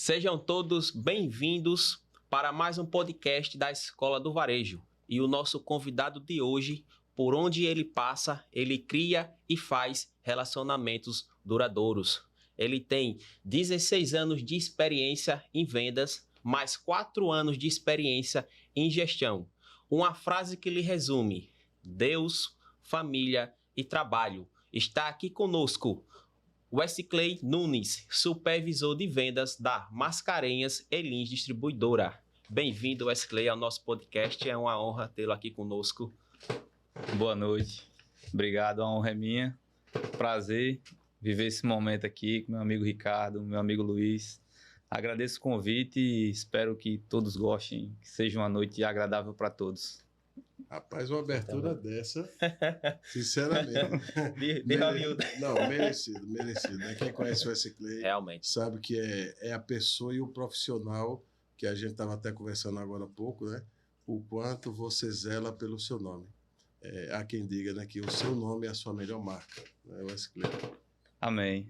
Sejam todos bem-vindos para mais um podcast da Escola do Varejo. E o nosso convidado de hoje, por onde ele passa, ele cria e faz relacionamentos duradouros. Ele tem 16 anos de experiência em vendas, mais 4 anos de experiência em gestão. Uma frase que lhe resume: Deus, família e trabalho. Está aqui conosco Wesley Nunes, supervisor de vendas da Mascarenhas e Lins Distribuidora. Bem-vindo, Wesley, ao nosso podcast. É uma honra tê-lo aqui conosco. Boa noite. Obrigado, a honra é minha. Prazer viver esse momento aqui com meu amigo Ricardo, meu amigo Luiz. Agradeço o convite e espero que todos gostem, que seja uma noite agradável para todos. Rapaz, uma abertura dessa, sinceramente. Não, merecido. Né? Quem conhece o Wesley realmente sabe que é a pessoa e o profissional que a gente estava até conversando agora há pouco, né? O quanto você zela pelo seu nome. Há quem diga, né, que o seu nome é a sua melhor marca, né, Wesley? Amém.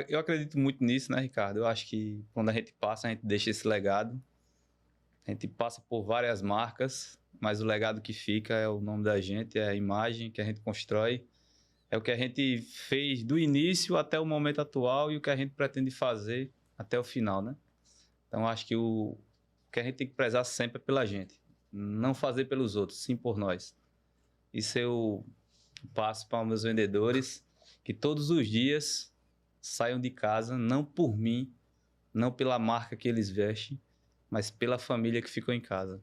Eu acredito muito nisso, né, Ricardo? Eu acho que quando a gente passa, a gente deixa esse legado. A gente passa por várias marcas, mas o legado que fica é o nome da gente, é a imagem que a gente constrói, é o que a gente fez do início até o momento atual e o que a gente pretende fazer até o final, né? Então, acho que o que a gente tem que prezar sempre é pela gente, não fazer pelos outros, sim por nós. Isso eu passo para os meus vendedores, que todos os dias saiam de casa, não por mim, não pela marca que eles vestem, mas pela família que ficou em casa.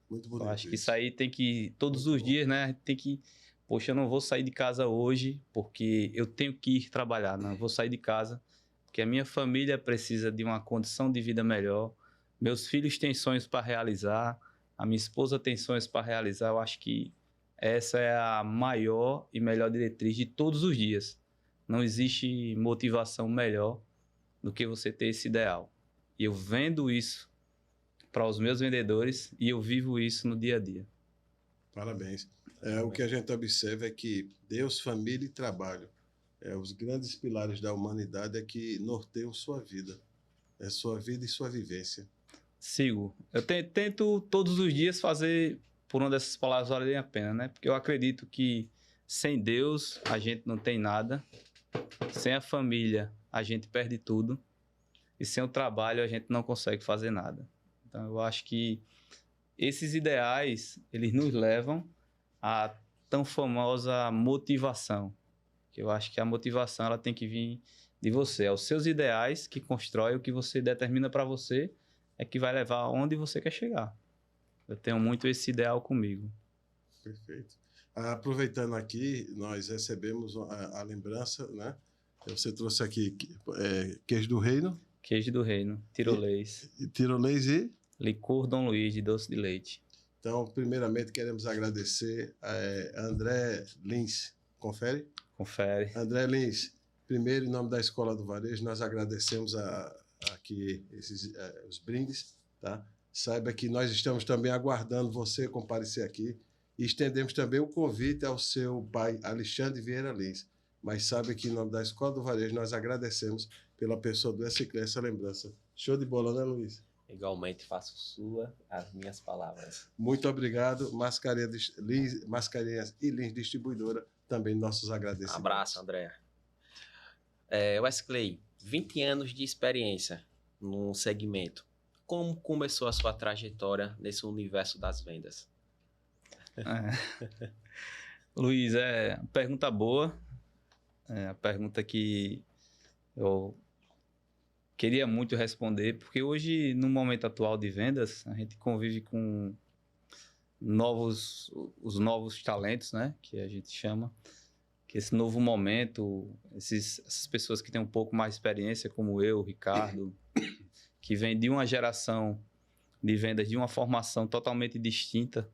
Muito bonito. Eu acho que isso aí tem que, todos os dias, né? A gente tem que, poxa, eu não vou sair de casa hoje porque eu tenho que ir trabalhar. Não, eu vou sair de casa porque a minha família precisa de uma condição de vida melhor. Meus filhos têm sonhos para realizar, a minha esposa tem sonhos para realizar. Eu acho que essa é a maior e melhor diretriz de todos os dias. Não existe motivação melhor do que você ter esse ideal. E eu vendo isso para os meus vendedores e eu vivo isso no dia a dia. Parabéns. O que a gente observa é que Deus, família e trabalho, os grandes pilares da humanidade é que norteiam sua vida. É sua vida e sua vivência. Sigo. Eu tento todos os dias fazer por uma dessas palavras valerem a pena, né? Porque eu acredito que sem Deus a gente não tem nada, sem a família a gente perde tudo e sem o trabalho a gente não consegue fazer nada. Então, eu acho que esses ideais, eles nos levam à tão famosa motivação. Que eu acho que a motivação ela tem que vir de você. É os seus ideais que constrói o que você determina para você, é que vai levar aonde você quer chegar. Eu tenho muito esse ideal comigo. Perfeito. Aproveitando aqui, nós recebemos a lembrança, né? Você trouxe aqui queijo do reino. Queijo do reino, tirolês. Tirolês e? Licor Dom Luiz de doce de leite. Então, primeiramente, queremos agradecer a André Lins. Confere? Confere. André Lins, primeiro, em nome da Escola do Varejo, nós agradecemos aqui os brindes. Tá? Saiba que nós estamos também aguardando você comparecer aqui e estendemos também o convite ao seu pai, Alexandre Vieira Lins. Mas sabe que, em nome da Escola do Varejo, nós agradecemos pela pessoa do SCLE essa lembrança. Show de bola, né, Luiz? Igualmente faço sua as minhas palavras. Muito obrigado. Mascarenhas e Lins Distribuidora, também nossos agradecimentos. Abraço, André. Wesley, 20 anos de experiência no segmento. Como começou a sua trajetória nesse universo das vendas? Luiz, pergunta boa. A pergunta que eu queria muito responder, porque hoje, no momento atual de vendas, a gente convive com os novos talentos, né, que a gente chama, que esse novo momento, essas pessoas que têm um pouco mais de experiência, como eu, Ricardo, que vem de uma geração de vendas, de uma formação totalmente distinta,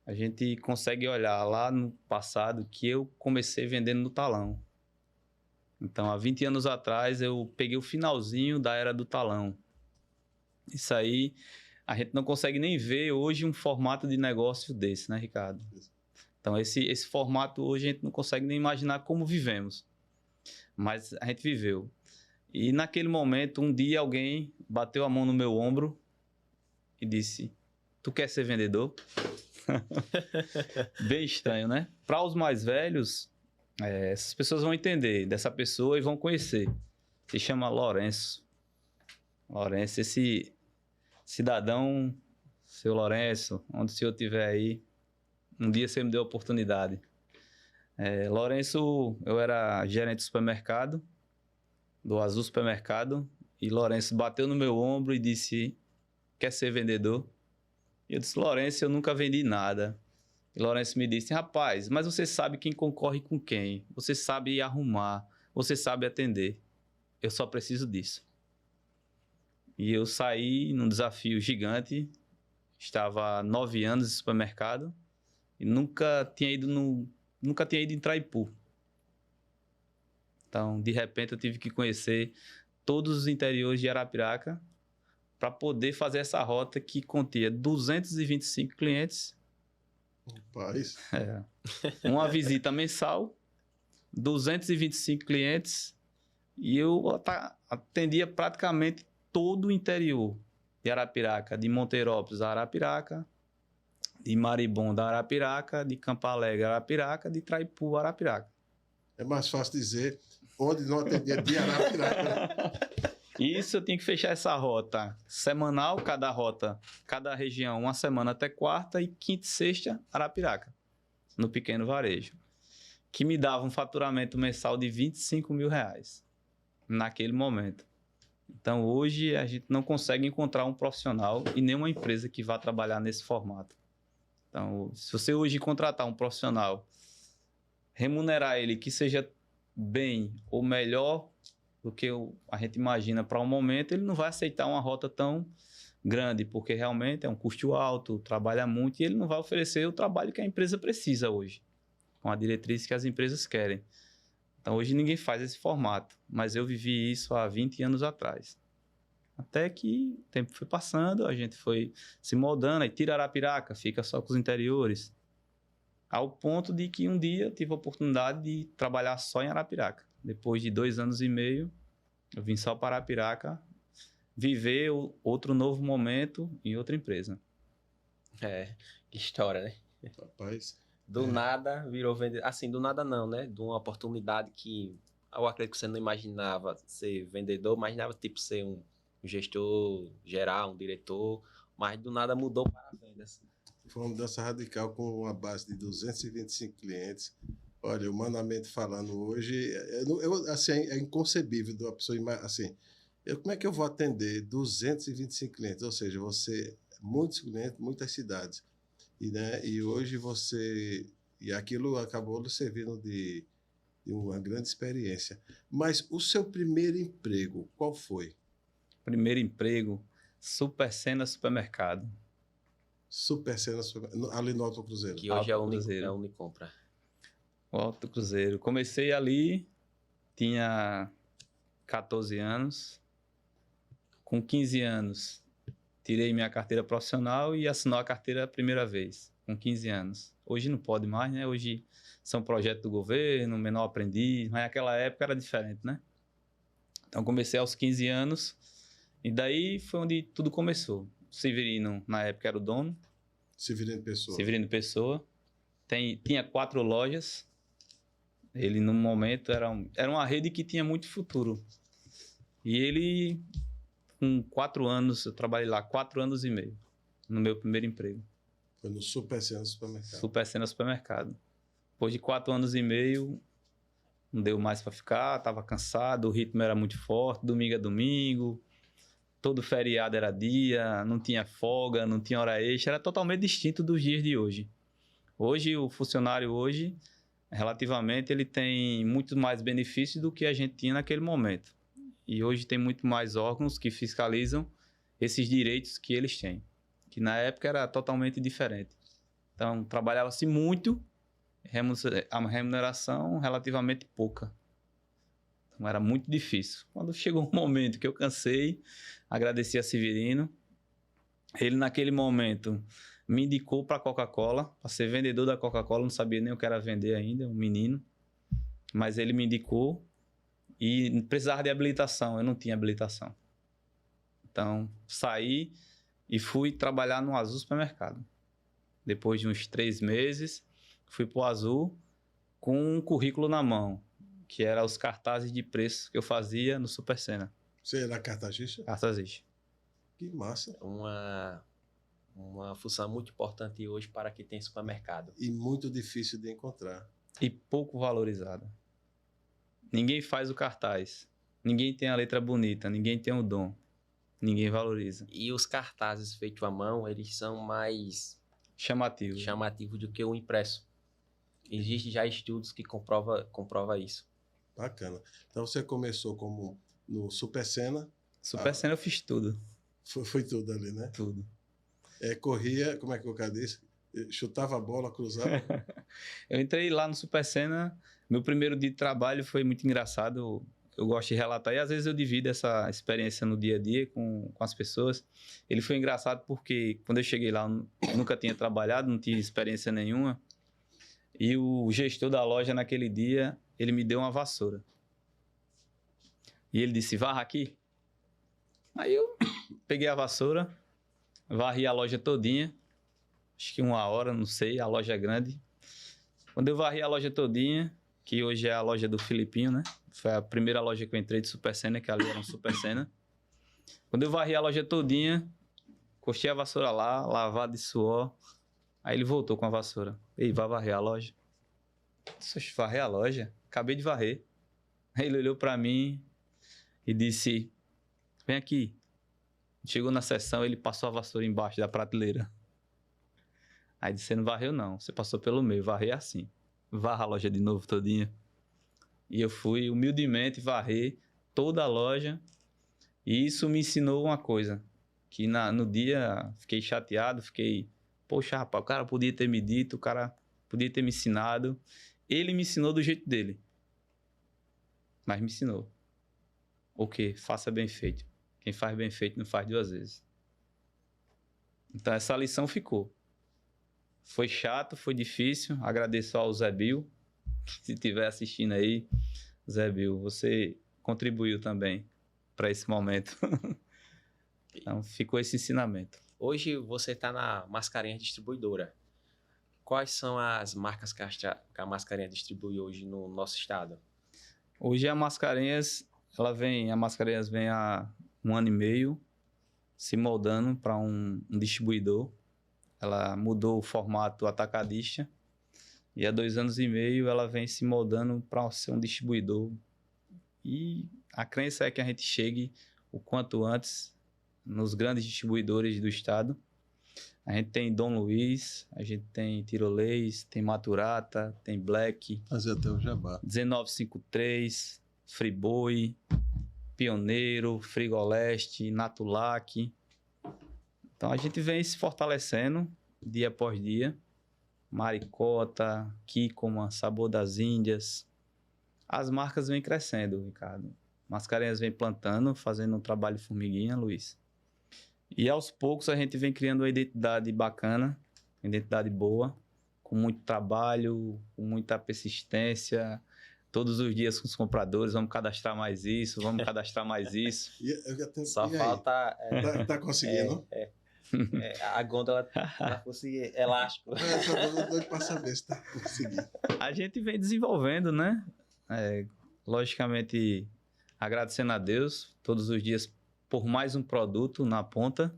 a gente consegue olhar lá no passado que eu comecei vendendo no talão. Então, há 20 anos atrás, eu peguei o finalzinho da era do talão. Isso aí, a gente não consegue nem ver hoje um formato de negócio desse, né, Ricardo? Então, esse formato hoje a gente não consegue nem imaginar como vivemos. Mas a gente viveu. E naquele momento, um dia alguém bateu a mão no meu ombro e disse: "Tu quer ser vendedor?" Bem estranho, né? Para os mais velhos, essas pessoas vão entender dessa pessoa e vão conhecer. Se chama Lourenço. Lourenço, esse cidadão, seu Lourenço, onde o senhor estiver aí, um dia você me deu a oportunidade. Lourenço, eu era gerente de supermercado, do Azul Supermercado, e Lourenço bateu no meu ombro e disse: "Quer ser vendedor?" E eu disse: "Lourenço, eu nunca vendi nada." E Lourenço me disse: "Rapaz, mas você sabe quem concorre com quem, você sabe arrumar, você sabe atender. Eu só preciso disso." E eu saí num desafio gigante, estava há 9 anos em supermercado e nunca tinha ido em Traipu. Então, de repente, eu tive que conhecer todos os interiores de Arapiraca para poder fazer essa rota que continha 225 clientes. Rapaz. Uma visita mensal, 225 clientes, e eu atendia praticamente todo o interior de Arapiraca, de Monteirópolis a Arapiraca, de Maribonda a Arapiraca, de Campo Alegre a Arapiraca, de Traipu a Arapiraca. É mais fácil dizer onde não atendia de Arapiraca. Isso, eu tinha que fechar essa rota semanal, cada região, uma semana até quarta, e quinta e sexta, Arapiraca, no pequeno varejo, que me dava um faturamento mensal de R$25 mil naquele momento. Então, hoje, a gente não consegue encontrar um profissional e nenhuma empresa que vá trabalhar nesse formato. Então, se você hoje contratar um profissional, remunerar ele que seja bem ou melhor do que a gente imagina para um momento, ele não vai aceitar uma rota tão grande, porque realmente é um custo alto, trabalha muito, e ele não vai oferecer o trabalho que a empresa precisa hoje, com a diretriz que as empresas querem. Então, hoje ninguém faz esse formato, mas eu vivi isso há 20 anos atrás. Até que o tempo foi passando, a gente foi se moldando, aí tira Arapiraca, fica só com os interiores, ao ponto de que um dia eu tive a oportunidade de trabalhar só em Arapiraca. Depois de 2 anos e meio, eu vim só para Arapiraca viver outro novo momento em outra empresa. Que história, né? Rapaz. Do nada virou vendedor. Assim, do nada não, né? De uma oportunidade que eu acredito que você não imaginava ser vendedor, imaginava tipo ser um gestor geral, um diretor, mas do nada mudou para vendas. Foi uma mudança radical com uma base de 225 clientes. Olha, humanamente falando, hoje, assim, é inconcebível de uma pessoa, assim, como é que eu vou atender 225 clientes? Ou seja, muitos clientes, muitas cidades. E hoje e aquilo acabou lhe servindo de uma grande experiência. Mas o seu primeiro emprego, qual foi? Primeiro emprego, Supercena Supermercado. Supercena Supermercado, ali no Alto Cruzeiro. Que hoje é a Cruzeiro. Unicompra. O Alto Cruzeiro. Comecei ali, tinha 14 anos. Com 15 anos, tirei minha carteira profissional e assinou a carteira a primeira vez, com 15 anos. Hoje não pode mais, né? Hoje são projetos do governo, menor aprendiz, mas naquela época era diferente, né? Então comecei aos 15 anos e daí foi onde tudo começou. O Severino, na época, era o dono. Severino Pessoa. Severino Pessoa. Tinha 4 lojas. Ele, no momento, era uma rede que tinha muito futuro. E ele, com 4 anos, eu trabalhei lá 4 anos e meio, no meu primeiro emprego. Foi no Supercena Supermercado. Supercena Supermercado. Depois de 4 anos e meio, não deu mais para ficar, estava cansado, o ritmo era muito forte, domingo a domingo, todo feriado era dia, não tinha folga, não tinha hora extra, era totalmente distinto dos dias de hoje. Hoje, o funcionário relativamente, ele tem muito mais benefícios do que a gente tinha naquele momento. E hoje tem muito mais órgãos que fiscalizam esses direitos que eles têm, que na época era totalmente diferente. Então, trabalhava-se muito, a remuneração relativamente pouca. Então, era muito difícil. Quando chegou um momento que eu cansei, agradeci a Severino. Ele, naquele momento, me indicou para a Coca-Cola, para ser vendedor da Coca-Cola. Não sabia nem o que era vender ainda, um menino. Mas ele me indicou e precisava de habilitação. Eu não tinha habilitação. Então, saí e fui trabalhar no Azul Supermercado. Depois de uns 3 meses, fui para o Azul com um currículo na mão, que era os cartazes de preço que eu fazia no Supercena. Você era cartagista? Cartazes. Que massa. Uma função muito importante hoje para quem tem supermercado. E muito difícil de encontrar. E pouco valorizada. Ninguém faz o cartaz. Ninguém tem a letra bonita. Ninguém tem o dom. Ninguém valoriza. E os cartazes feitos à mão, eles são mais Chamativo. chamativos do que o impresso. Existem já estudos que comprova isso. Bacana. Então você começou como no Supercena. Supercena eu fiz tudo. Foi tudo ali, né? Tudo. Corria, como é que o cara disse? Chutava a bola, cruzava. Eu entrei lá no Supercena. Meu primeiro dia de trabalho foi muito engraçado. Eu gosto de relatar e às vezes eu divido essa experiência no dia a dia com as pessoas. Ele foi engraçado porque quando eu cheguei lá, eu nunca tinha trabalhado, não tinha experiência nenhuma. E o gestor da loja naquele dia, ele me deu uma vassoura. E ele disse, varra aqui. Aí eu peguei a vassoura, varri a loja todinha. Acho que 1 hora, não sei, a loja é grande. Quando eu varri a loja todinha, que hoje é a loja do Filipinho, né? Foi a primeira loja que eu entrei de Supercena, que ali era um Supercena. Quando eu varri a loja todinha, encostei a vassoura lá, lavada de suor. Aí ele voltou com a vassoura. Ei, vai varrer a loja? Disse, varrer a loja? Acabei de varrer. Aí ele olhou pra mim e disse, vem aqui. Chegou na sessão, ele passou a vassoura embaixo da prateleira. Aí disse, você não varreu não, você passou pelo meio, varrer assim. Varra a loja de novo todinha. E eu fui humildemente varrer toda a loja. E isso me ensinou uma coisa. Que no dia fiquei chateado, poxa, rapaz, o cara podia ter me dito, o cara podia ter me ensinado. Ele me ensinou do jeito dele. Mas me ensinou. O quê? Faça bem feito. Quem faz bem feito não faz 2 vezes. Então essa lição ficou. Foi chato, foi difícil. Agradeço ao Zé Bill, se estiver assistindo aí. Zé Bill, você contribuiu também para esse momento. Então ficou esse ensinamento. Hoje você está na Mascarenhas Distribuidora. Quais são as marcas que a Mascarenhas distribui hoje no nosso estado? Hoje a Mascarenhas vem há 1 ano e meio se moldando para um distribuidor. Ela mudou o formato atacadista e há 2 anos e meio ela vem se moldando para ser um distribuidor. E a crença é que a gente chegue o quanto antes nos grandes distribuidores do estado. A gente tem Dom Luiz, a gente tem Tirolês, tem Maturata, tem Black. Fazer até o jabá. 1953, Friboi, Pioneiro, Frigoleste, Natulac. Então a gente vem se fortalecendo dia após dia. Maricota, Kikkoman, Sabor das Índias. As marcas vêm crescendo, Ricardo. Mascarenhas vem plantando, fazendo um trabalho formiguinha, Luiz. E aos poucos a gente vem criando uma identidade bacana, uma identidade boa, com muito trabalho, com muita persistência. Todos os dias com os compradores, vamos cadastrar mais isso, vamos cadastrar mais isso. Só falta... Tá conseguindo? A gôndola tá conseguindo, elástico. Tô doido para saber se tá conseguindo. A gente vem desenvolvendo, né? Logicamente, agradecendo a Deus todos os dias por mais um produto na ponta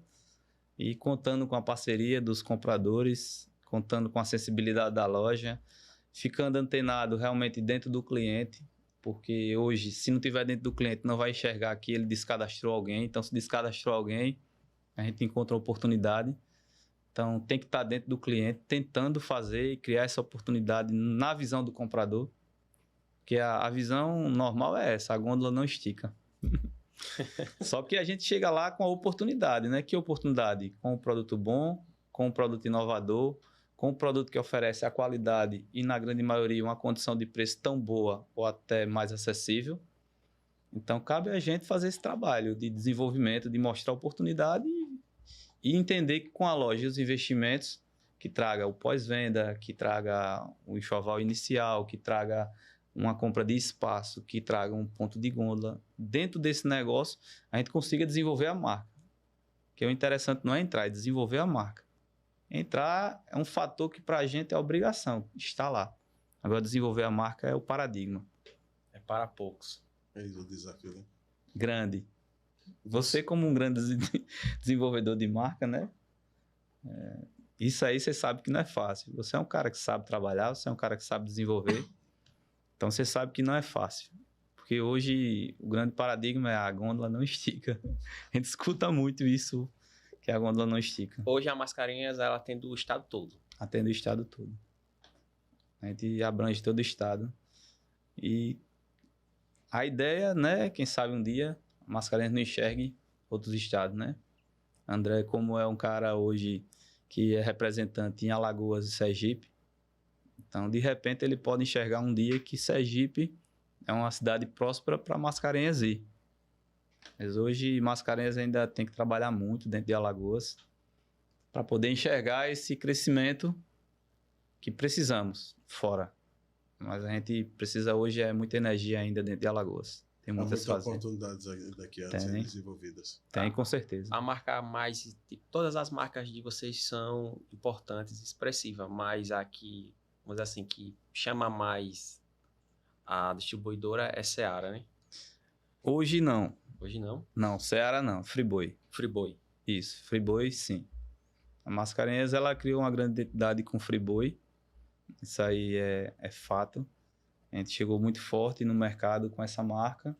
e contando com a parceria dos compradores, contando com a sensibilidade da loja, ficando antenado realmente dentro do cliente, porque hoje, se não tiver dentro do cliente, não vai enxergar que ele descadastrou alguém. Então, se descadastrou alguém, a gente encontra a oportunidade. Então, tem que estar dentro do cliente, tentando fazer e criar essa oportunidade na visão do comprador, porque a visão normal é essa, a gôndola não estica. Só que a gente chega lá com a oportunidade, né? Que oportunidade? Com um produto bom, com um produto inovador, com um produto que oferece a qualidade e, na grande maioria, uma condição de preço tão boa ou até mais acessível. Então, cabe a gente fazer esse trabalho de desenvolvimento, de mostrar a oportunidade e entender que com a loja e os investimentos que traga o pós-venda, que traga o enxoval inicial, que traga uma compra de espaço, que traga um ponto de gôndola, dentro desse negócio, a gente consiga desenvolver a marca. Que o interessante não é entrar, é desenvolver a marca. Entrar é um fator que para a gente é obrigação, estar lá. Agora, desenvolver a marca é o paradigma. É para poucos. É isso o desafio, né? Grande. Você como um grande desenvolvedor de marca, né? Isso aí você sabe que não é fácil. Você é um cara que sabe trabalhar, você é um cara que sabe desenvolver. Então, você sabe que não é fácil. Porque hoje o grande paradigma é a gôndola não estica. A gente escuta muito isso, que a gôndola não estica. Hoje a Mascarenhas, ela tem do estado todo. Atende o estado todo. A gente abrange todo o estado. E a ideia, né, quem sabe um dia a Mascarenhas não enxergue outros estados, né? André, como é um cara hoje que é representante em Alagoas e Sergipe, então, de repente, ele pode enxergar um dia que Sergipe é uma cidade próspera para Mascarenhas ir. Mas hoje, Mascarenhas ainda tem que trabalhar muito dentro de Alagoas para poder enxergar esse crescimento que precisamos fora. Mas a gente precisa hoje muita energia ainda dentro de Alagoas. Tem Há muitas muitas oportunidades daqui a serem desenvolvidas. Tem, com certeza. A marca mais... Todas as marcas de vocês são importantes, expressivas, mas a que, vamos dizer assim, que chama mais a distribuidora é Seara, né? Hoje não. Hoje não? Não, Seara não. Friboi. Friboi. Isso, Friboi sim. A Mascarenhas, ela criou uma grande identidade com Friboi. Isso aí é fato. A gente chegou muito forte no mercado com essa marca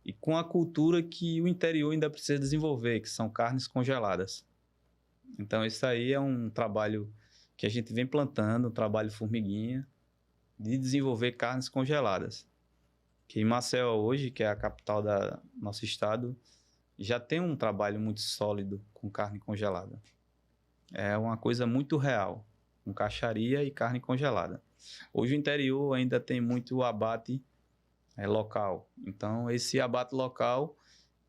e com a cultura que o interior ainda precisa desenvolver, que são carnes congeladas. Então, isso aí é um trabalho que a gente vem plantando, um trabalho formiguinha, de desenvolver carnes congeladas. Que em Maceió hoje, que é a capital do nosso estado, já tem um trabalho muito sólido com carne congelada. É uma coisa muito real, com caixaria e carne congelada. Hoje o interior ainda tem muito abate local. Então, esse abate local,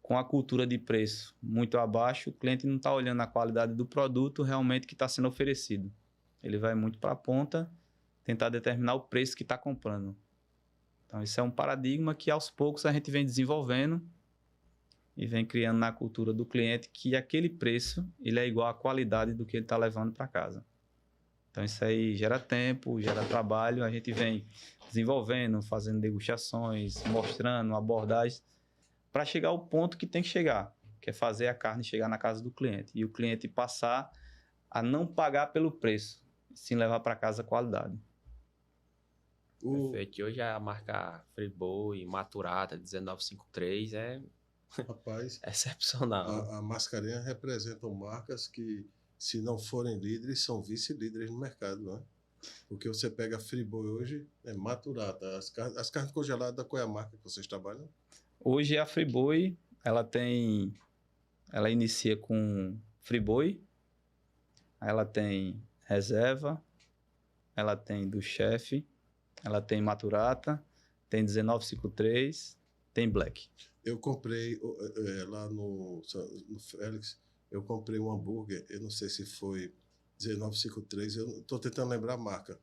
com a cultura de preço muito abaixo, o cliente não está olhando a qualidade do produto realmente que está sendo oferecido. Ele vai muito para a ponta, tentar determinar o preço que está comprando. Então, isso é um paradigma que, aos poucos, a gente vem desenvolvendo e vem criando na cultura do cliente que aquele preço ele é igual à qualidade do que ele está levando para casa. Então, isso aí gera tempo, gera trabalho, a gente vem desenvolvendo, fazendo degustações, mostrando abordagens, para chegar ao ponto que tem que chegar, que é fazer a carne chegar na casa do cliente. E o cliente passar a não pagar pelo preço, sim levar para casa a qualidade. Perfeito. E hoje a marca Friboi, Maturata, 1953 é Rapaz, excepcional. a Mascarenhas representam marcas que, se não forem líderes, são vice-líderes no mercado, não é? Porque você pega Friboi hoje, é Maturata. As carnes congeladas, qual é a marca que vocês trabalham? Hoje a Friboi, ela inicia com Friboi, ela tem Reserva, ela tem do Chefe, ela tem Maturata, tem 1953, tem Black. Eu comprei lá no Félix, eu comprei um hambúrguer, eu não sei se foi 1953, eu estou tentando lembrar a marca.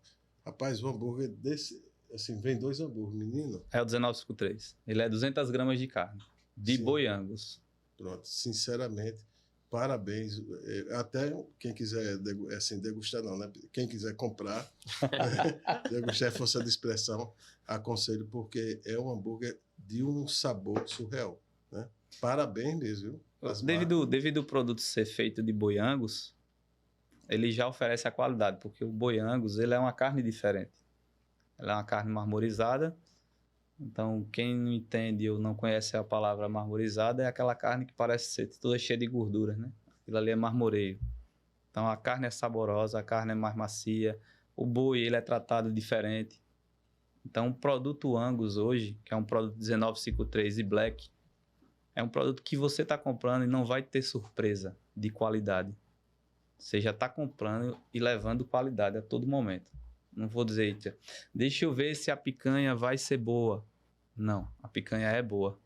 Rapaz, um hambúrguer desse, assim, vem 2 hambúrgueres, menino. É o 1953. Ele é 200 gramas de carne, de Sim. boi Angus. Pronto, sinceramente, parabéns. Até quem quiser, assim, degustar não, né? Quem quiser comprar, degustar é força de expressão, aconselho, porque é um hambúrguer de um sabor surreal, né? Parabéns mesmo, viu? Devido ao produto ser feito de boi Angus, ele já oferece a qualidade, porque o boi Angus ele é uma carne diferente. Ela é uma carne marmorizada. Então, quem não entende ou não conhece a palavra marmorizada é aquela carne que parece ser toda cheia de gorduras, né? Aquilo ali é marmoreio. Então, a carne é saborosa, a carne é mais macia. O boi, ele é tratado diferente. Então, o produto Angus hoje, que é um produto 1953 e Black, é um produto que você está comprando e não vai ter surpresa de qualidade. Você já está comprando e levando qualidade a todo momento. Não vou dizer, eita, deixa eu ver se a picanha vai ser boa. Não, a picanha é boa.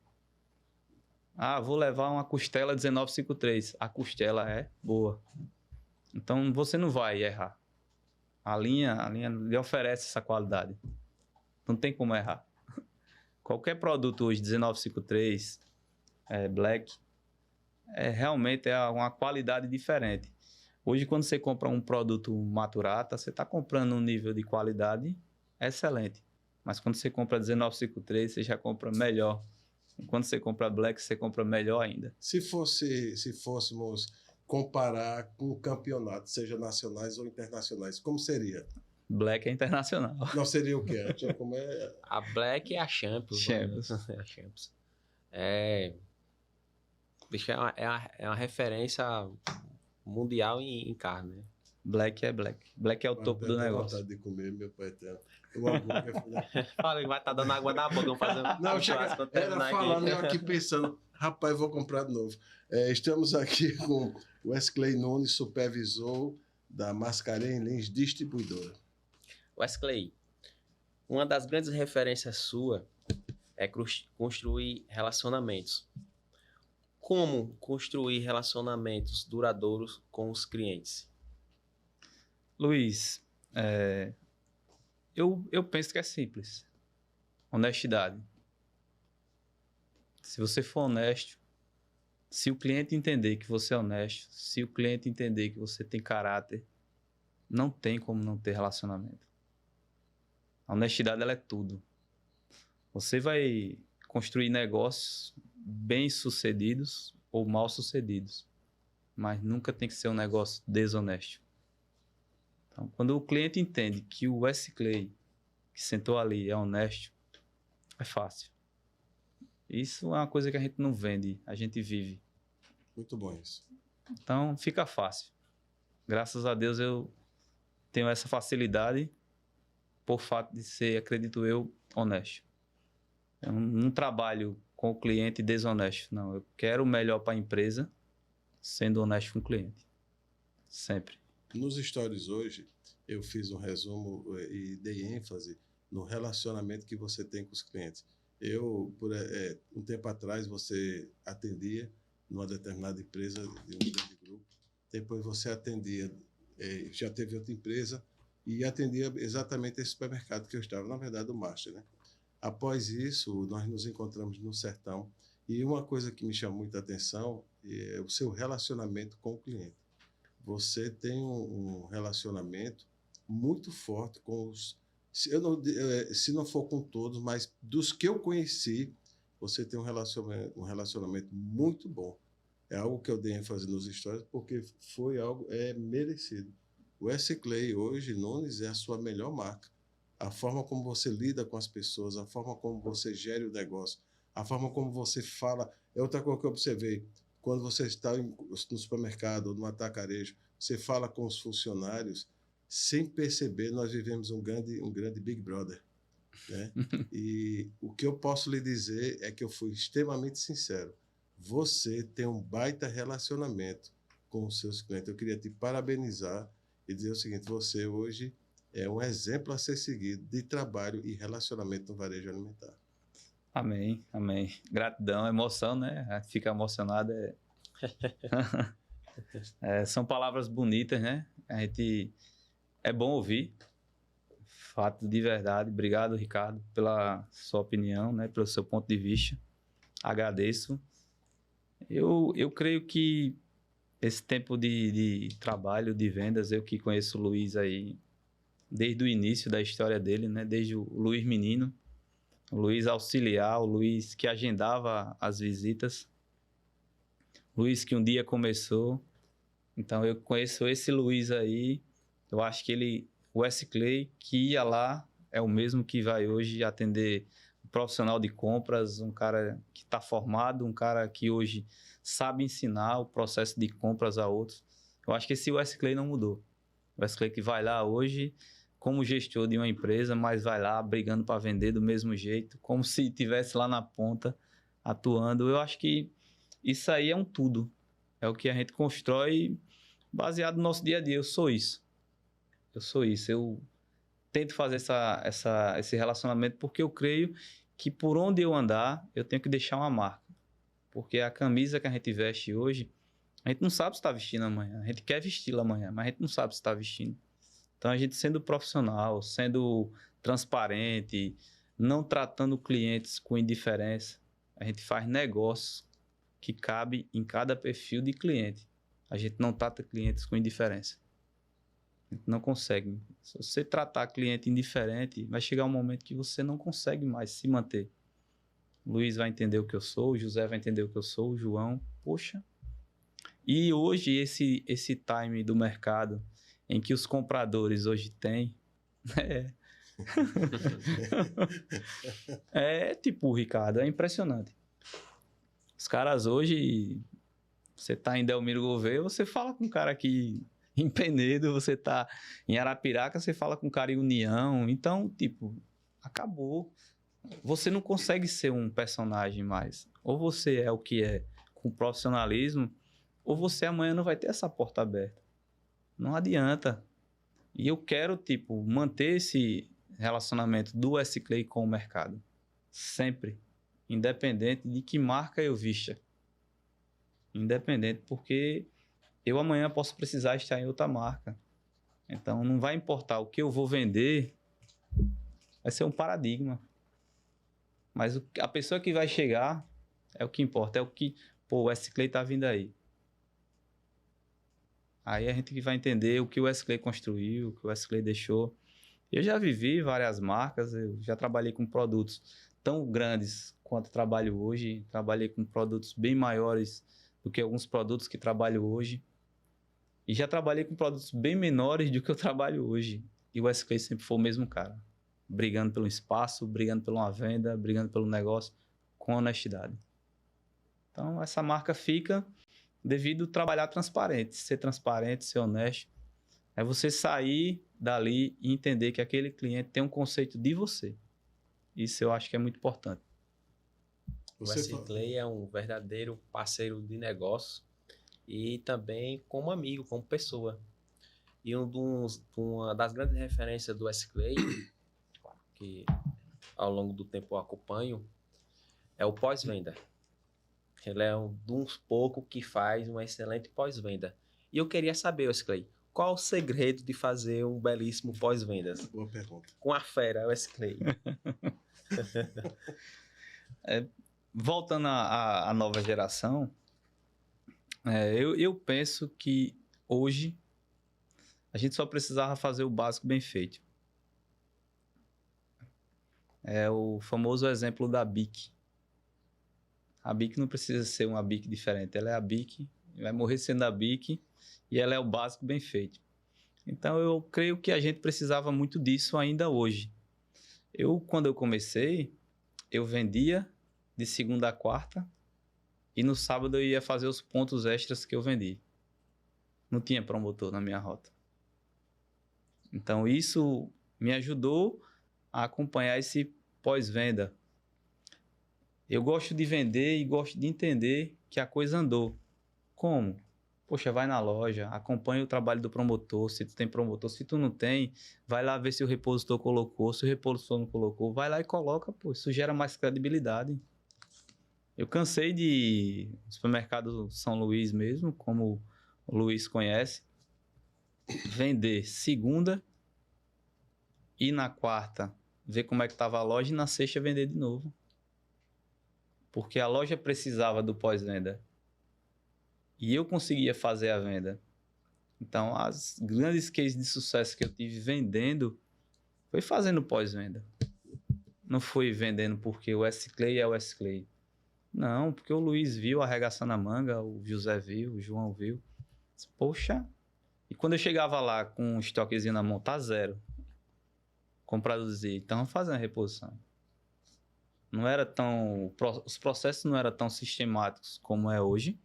Ah, vou levar uma costela 1953. A costela é boa. Então, você não vai errar. A linha lhe oferece essa qualidade. Não tem como errar. Qualquer produto hoje, 1953, Black, realmente é uma qualidade diferente. Hoje, quando você compra um produto Maturata, você está comprando um nível de qualidade excelente. Mas quando você compra 1953, você já compra melhor. E quando você compra Black, você compra melhor ainda. Se fôssemos comparar com o campeonato, seja nacionais ou internacionais, como seria? Black é internacional. Não seria o quê? Como A Black é a Champions. Champions. Né? É a Champions. Bicho, é uma referência mundial em carne, né? Black é Black. Black é o topo do negócio. Vontade de comer, meu pai eterno. O hambúrguer. Fala, ele vai estar dando água na boca, vamos fazer Não, era falando, eu aqui pensando, rapaz, vou comprar de novo. Estamos aqui com o Wesley Nunes, supervisor da Mascarenhas Lins Distribuidora. Wesley, uma das grandes referências sua é construir relacionamentos. Como construir relacionamentos duradouros com os clientes? Luiz, eu penso que é simples. Honestidade. Se você for honesto, se o cliente entender que você é honesto, se o cliente entender que você tem caráter, não tem como não ter relacionamento. A honestidade, ela é tudo. Você vai construir negócios bem-sucedidos ou mal-sucedidos, mas nunca tem que ser um negócio desonesto. Então, quando o cliente entende que o Wesley que sentou ali é honesto, é fácil. Isso é uma coisa que a gente não vende, a gente vive. Muito bom isso. Então, fica fácil. Graças a Deus eu tenho essa facilidade por fato de ser, acredito eu, honesto. Eu não trabalho com o cliente desonesto, não. Eu quero o melhor para a empresa, sendo honesto com o cliente. Sempre. Nos stories hoje, eu fiz um resumo e dei ênfase no relacionamento que você tem com os clientes. Um tempo atrás, você atendia numa determinada empresa de um grande grupo, depois você atendia, já teve outra empresa, e atendia exatamente esse supermercado que eu estava, na verdade, o Master, né? Após isso, nós nos encontramos no Sertão, e uma coisa que me chama muita atenção é o seu relacionamento com o cliente. Você tem um relacionamento muito forte com os... Se não for com todos, mas dos que eu conheci, você tem um relacionamento muito bom. É algo que eu dei ênfase nos stories, porque foi algo merecido. O Wesley hoje, Nunes, é a sua melhor marca. A forma como você lida com as pessoas, a forma como você gere o negócio, a forma como você fala. É outra coisa que eu observei. Quando você está no supermercado ou no atacarejo, você fala com os funcionários, sem perceber, nós vivemos um grande Big Brother, né? E o que eu posso lhe dizer é que eu fui extremamente sincero. Você tem um baita relacionamento com os seus clientes. Eu queria te parabenizar e dizer o seguinte: você hoje é um exemplo a ser seguido de trabalho e relacionamento no varejo alimentar. Amém, amém. Gratidão, emoção, né? A gente fica emocionado. São palavras bonitas, né? É bom ouvir. Fato de verdade. Obrigado, Ricardo, pela sua opinião, né? Pelo seu ponto de vista. Agradeço. Eu creio que esse tempo de trabalho, de vendas, eu que conheço o Luiz aí desde o início da história dele, né? Desde o Luiz menino, o Luiz auxiliar, o Luiz que agendava as visitas, o Luiz que um dia começou. Então eu conheço esse Luiz aí. Eu acho que o Wesley que ia lá é o mesmo que vai hoje atender um profissional de compras, um cara que está formado, um cara que hoje sabe ensinar o processo de compras a outros. Eu acho que esse Wesley não mudou. O Wesley que vai lá hoje como gestor de uma empresa, mas vai lá brigando para vender do mesmo jeito, como se estivesse lá na ponta atuando. Eu acho que isso aí é um tudo. É o que a gente constrói baseado no nosso dia a dia. Eu sou isso. Eu tento fazer esse relacionamento porque eu creio que por onde eu andar, eu tenho que deixar uma marca. Porque a camisa que a gente veste hoje, a gente não sabe se está vestindo amanhã. A gente quer vesti-la amanhã, mas a gente não sabe se está vestindo. Então, a gente sendo profissional, sendo transparente, não tratando clientes com indiferença, a gente faz negócios que cabe em cada perfil de cliente. A gente não trata clientes com indiferença. A gente não consegue. Se você tratar cliente indiferente, vai chegar um momento que você não consegue mais se manter. O Luiz vai entender o que eu sou, o José vai entender o que eu sou, o João. Poxa. E hoje, esse time do mercado em que os compradores hoje têm, tipo, Ricardo, é impressionante. Os caras hoje, você tá em Delmiro Gouveia, você fala com um cara aqui em Penedo, você tá em Arapiraca, você fala com um cara em União. Então, tipo, acabou. Você não consegue ser um personagem mais. Ou você é o que é com profissionalismo, ou você amanhã não vai ter essa porta aberta. Não adianta. E eu quero, tipo, manter esse relacionamento do S-Clay com o mercado. Sempre. Independente de que marca eu vista. Independente, porque eu amanhã posso precisar estar em outra marca. Então, não vai importar o que eu vou vender, vai ser um paradigma. Mas a pessoa que vai chegar é o que importa, é o que, o S-Clay tá vindo aí. Aí a gente vai entender o que o S-Clay construiu, o que o S-Clay deixou. Eu já vivi várias marcas, eu já trabalhei com produtos tão grandes quanto trabalho hoje, trabalhei com produtos bem maiores do que alguns produtos que trabalho hoje. E já trabalhei com produtos bem menores do que eu trabalho hoje. E o S-Clay sempre foi o mesmo cara. Brigando pelo espaço, brigando por uma venda, brigando pelo negócio, com honestidade. Então, essa marca fica devido a trabalhar transparente, ser honesto. É você sair dali e entender que aquele cliente tem um conceito de você. Isso eu acho que é muito importante. O S-Clay é um verdadeiro parceiro de negócio e também como amigo, como pessoa. E uma das grandes referências do S-Clay, que ao longo do tempo eu acompanho, é o pós-venda. Ele é um dos poucos que faz uma excelente pós-venda. E eu queria saber, S-Clay, qual o segredo de fazer um belíssimo pós-vendas? Boa pergunta. Com a fera, o S-Clay. Voltando à nova geração, eu penso que hoje a gente só precisava fazer o básico bem feito. É o famoso exemplo da BIC. A BIC não precisa ser uma BIC diferente. Ela é a BIC, vai morrer sendo a BIC e ela é o básico bem feito. Então, eu creio que a gente precisava muito disso ainda hoje. Quando eu comecei, eu vendia de segunda a quarta e no sábado eu ia fazer os pontos extras que eu vendi. Não tinha promotor na minha rota. Então, isso me ajudou a acompanhar esse pós-venda. Eu gosto de vender e gosto de entender que a coisa andou. Como? Poxa, vai na loja, acompanha o trabalho do promotor, se tu tem promotor. Se tu não tem, vai lá ver se o repositor colocou. Se o repositor não colocou, vai lá e coloca, pô. Isso gera mais credibilidade. Eu cansei de supermercado São Luís mesmo, como o Luiz conhece, vender segunda e na quarta ver como é que estava a loja e na sexta vender de novo. Porque a loja precisava do pós-venda. E eu conseguia fazer a venda. Então, as grandes cases de sucesso que eu tive vendendo foi fazendo pós-venda. Não foi vendendo porque o S-Clay é o S-Clay. Não, porque o Luiz viu arregaçando a manga, o José viu, o João viu. Poxa. E quando eu chegava lá com um estoquezinho na mão, tá zero. Produzir. Então, vamos fazer uma reposição. Não era tão... Os processos não eram tão sistemáticos como é hoje.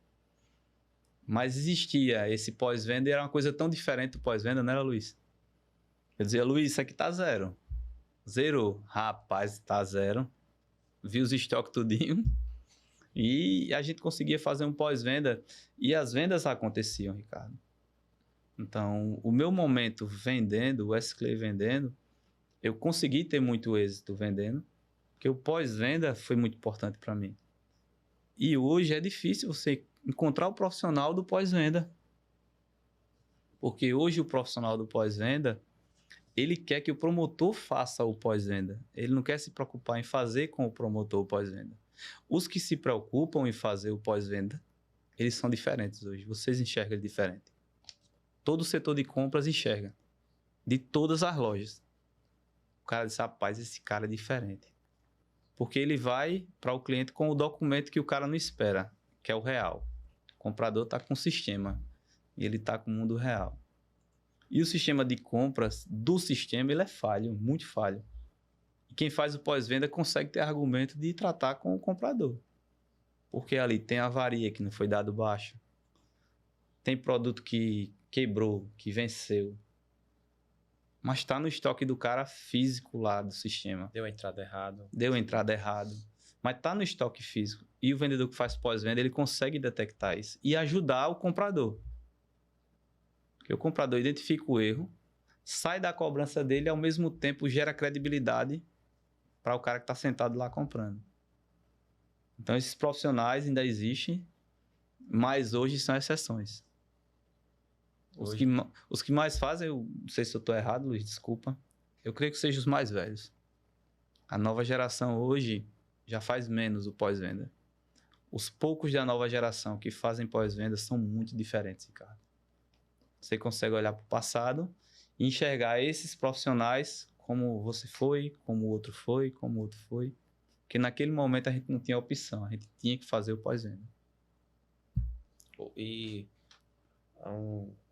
Mas existia esse pós-venda e era uma coisa tão diferente do pós-venda, não era, Luiz? Eu dizia, Luiz, isso aqui tá zero. Zerou. Rapaz, tá zero. Vi os estoques tudinho. E a gente conseguia fazer um pós-venda. E as vendas aconteciam, Ricardo. Então, o meu momento vendendo, o S-Clay vendendo, eu consegui ter muito êxito vendendo. Porque o pós-venda foi muito importante para mim. E hoje é difícil você encontrar o profissional do pós-venda. Porque hoje o profissional do pós-venda, ele quer que o promotor faça o pós-venda. Ele não quer se preocupar em fazer com o promotor o pós-venda. Os que se preocupam em fazer o pós-venda, eles são diferentes hoje. Vocês enxergam ele diferente. Todo o setor de compras enxerga. De todas as lojas. O cara diz, rapaz, esse cara é diferente. Porque ele vai para o cliente com o documento que o cara não espera, que é o real. O comprador está com o sistema e ele está com o mundo real. E o sistema de compras do sistema ele é falho, muito falho. E quem faz o pós-venda consegue ter argumento de tratar com o comprador. Porque ali tem avaria que não foi dado baixo. Tem produto que quebrou, que venceu. Mas está no estoque do cara físico lá do sistema. Deu a entrada errada. Deu a entrada errada. Mas está no estoque físico. E o vendedor que faz pós-venda, ele consegue detectar isso. E ajudar o comprador. Porque o comprador identifica o erro, sai da cobrança dele e ao mesmo tempo gera credibilidade para o cara que está sentado lá comprando. Então esses profissionais ainda existem, mas hoje são exceções. Os que mais fazem, eu não sei se eu estou errado, Luiz, desculpa. Eu creio que sejam os mais velhos. A nova geração hoje já faz menos o pós-venda. Os poucos da nova geração que fazem pós-venda são muito diferentes, Ricardo. Você consegue olhar para o passado e enxergar esses profissionais como você foi, como o outro foi, como o outro foi. Porque naquele momento a gente não tinha opção, a gente tinha que fazer o pós-venda. E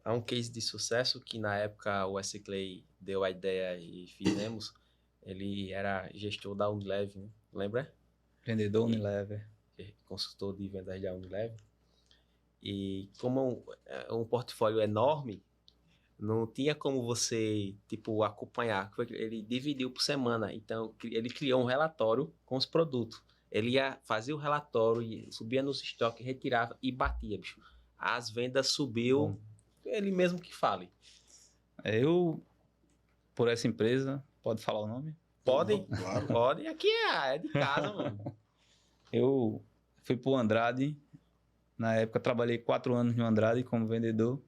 há um case de sucesso que na época o Wesley Clay deu a ideia e fizemos. Ele era gestor da Unilever, né? Lembra? Vendedor Unilever. Consultor de vendas da Unilever. E como um portfólio enorme, não tinha como você, tipo, acompanhar. Ele dividiu por semana. Então, ele criou um relatório com os produtos. Ele ia fazer o relatório, subia nos estoques, retirava e batia, bicho. As vendas subiu, ele mesmo que fale. Eu, por essa empresa, pode falar o nome? Pode? Claro. Pode. Aqui é de casa, mano. Eu fui pro Andrade. Na época, trabalhei 4 anos no Andrade como vendedor.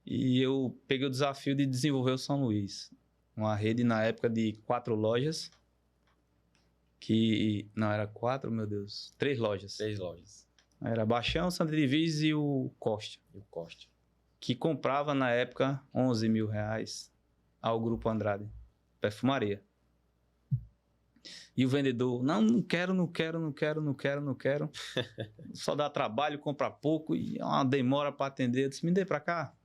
E eu peguei o desafio de desenvolver o São Luís. Uma rede, na época, de 4 lojas. Que... Não, era 4, meu Deus. 3 lojas. 3 lojas. Era Baixão, Santa Divisa e o Costa. E o Costa. Que comprava, na época, R$11 mil ao Grupo Andrade. Perfumaria. E o vendedor, não quero. Só dá trabalho, compra pouco e é uma demora para atender. Eu disse, me dê para cá.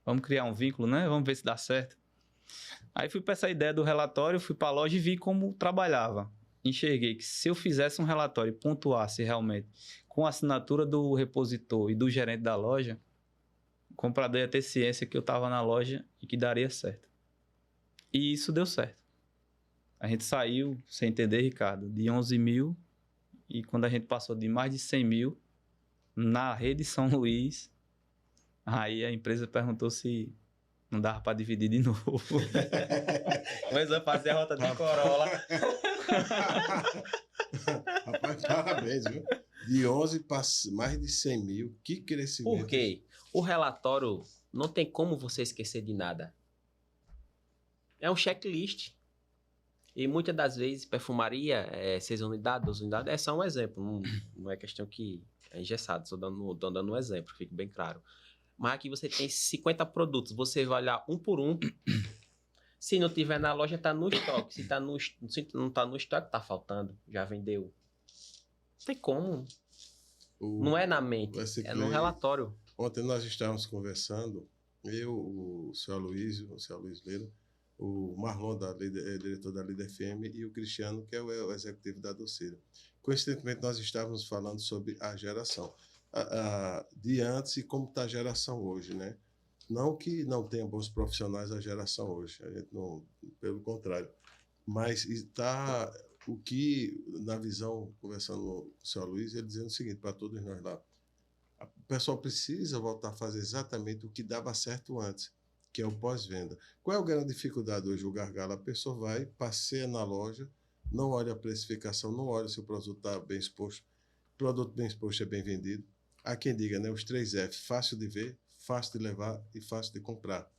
Vamos criar um vínculo, né? Vamos ver se dá certo. Aí fui para essa ideia do relatório, fui para a loja e vi como trabalhava. Enxerguei que se eu fizesse um relatório e pontuasse realmente com a assinatura do repositor e do gerente da loja, o comprador ia ter ciência que eu estava na loja e que daria certo. E isso deu certo. A gente saiu, sem entender, Ricardo, de 11 mil e quando a gente passou de mais de 100 mil na rede São Luís, aí a empresa perguntou se não dava para dividir de novo. Mas eu fazer a rota de Corolla. Rapaz, parabéns, viu? De 11 para mais de 100 mil. Que crescimento. Por quê? O relatório não tem como você esquecer de nada. É um checklist. E muitas das vezes, perfumaria, 6 unidades, 12 unidades, é só um exemplo. Não é questão que é engessado. Estou dando um exemplo, fique bem claro. Mas aqui você tem 50 produtos. Você vai olhar um por um. Se não tiver na loja, está no estoque. Se não está no estoque, está faltando. Já vendeu. Não tem como. Não é na mente, é no relatório. Ontem nós estávamos conversando, eu, o senhor Aloysio, o senhor Luiz Leiro, o Marlon, diretor da Líder FM, e o Cristiano, que é o executivo da Docira. Coincidentemente, nós estávamos falando sobre a geração de antes e como está a geração hoje, né? Não que não tenha bons profissionais a geração hoje, a gente não, pelo contrário. Mas está o que, na visão, conversando com o senhor Luiz, ele dizendo o seguinte, para todos nós lá, o pessoal precisa voltar a fazer exatamente o que dava certo antes, que é o pós-venda. Qual é a grande dificuldade hoje, o gargalo? A pessoa vai, passeia na loja, não olha a precificação, não olha se o produto está bem exposto. O produto bem exposto é bem vendido. Há quem diga, né, os 3 F, fácil de ver, fácil de levar e fácil de comprar.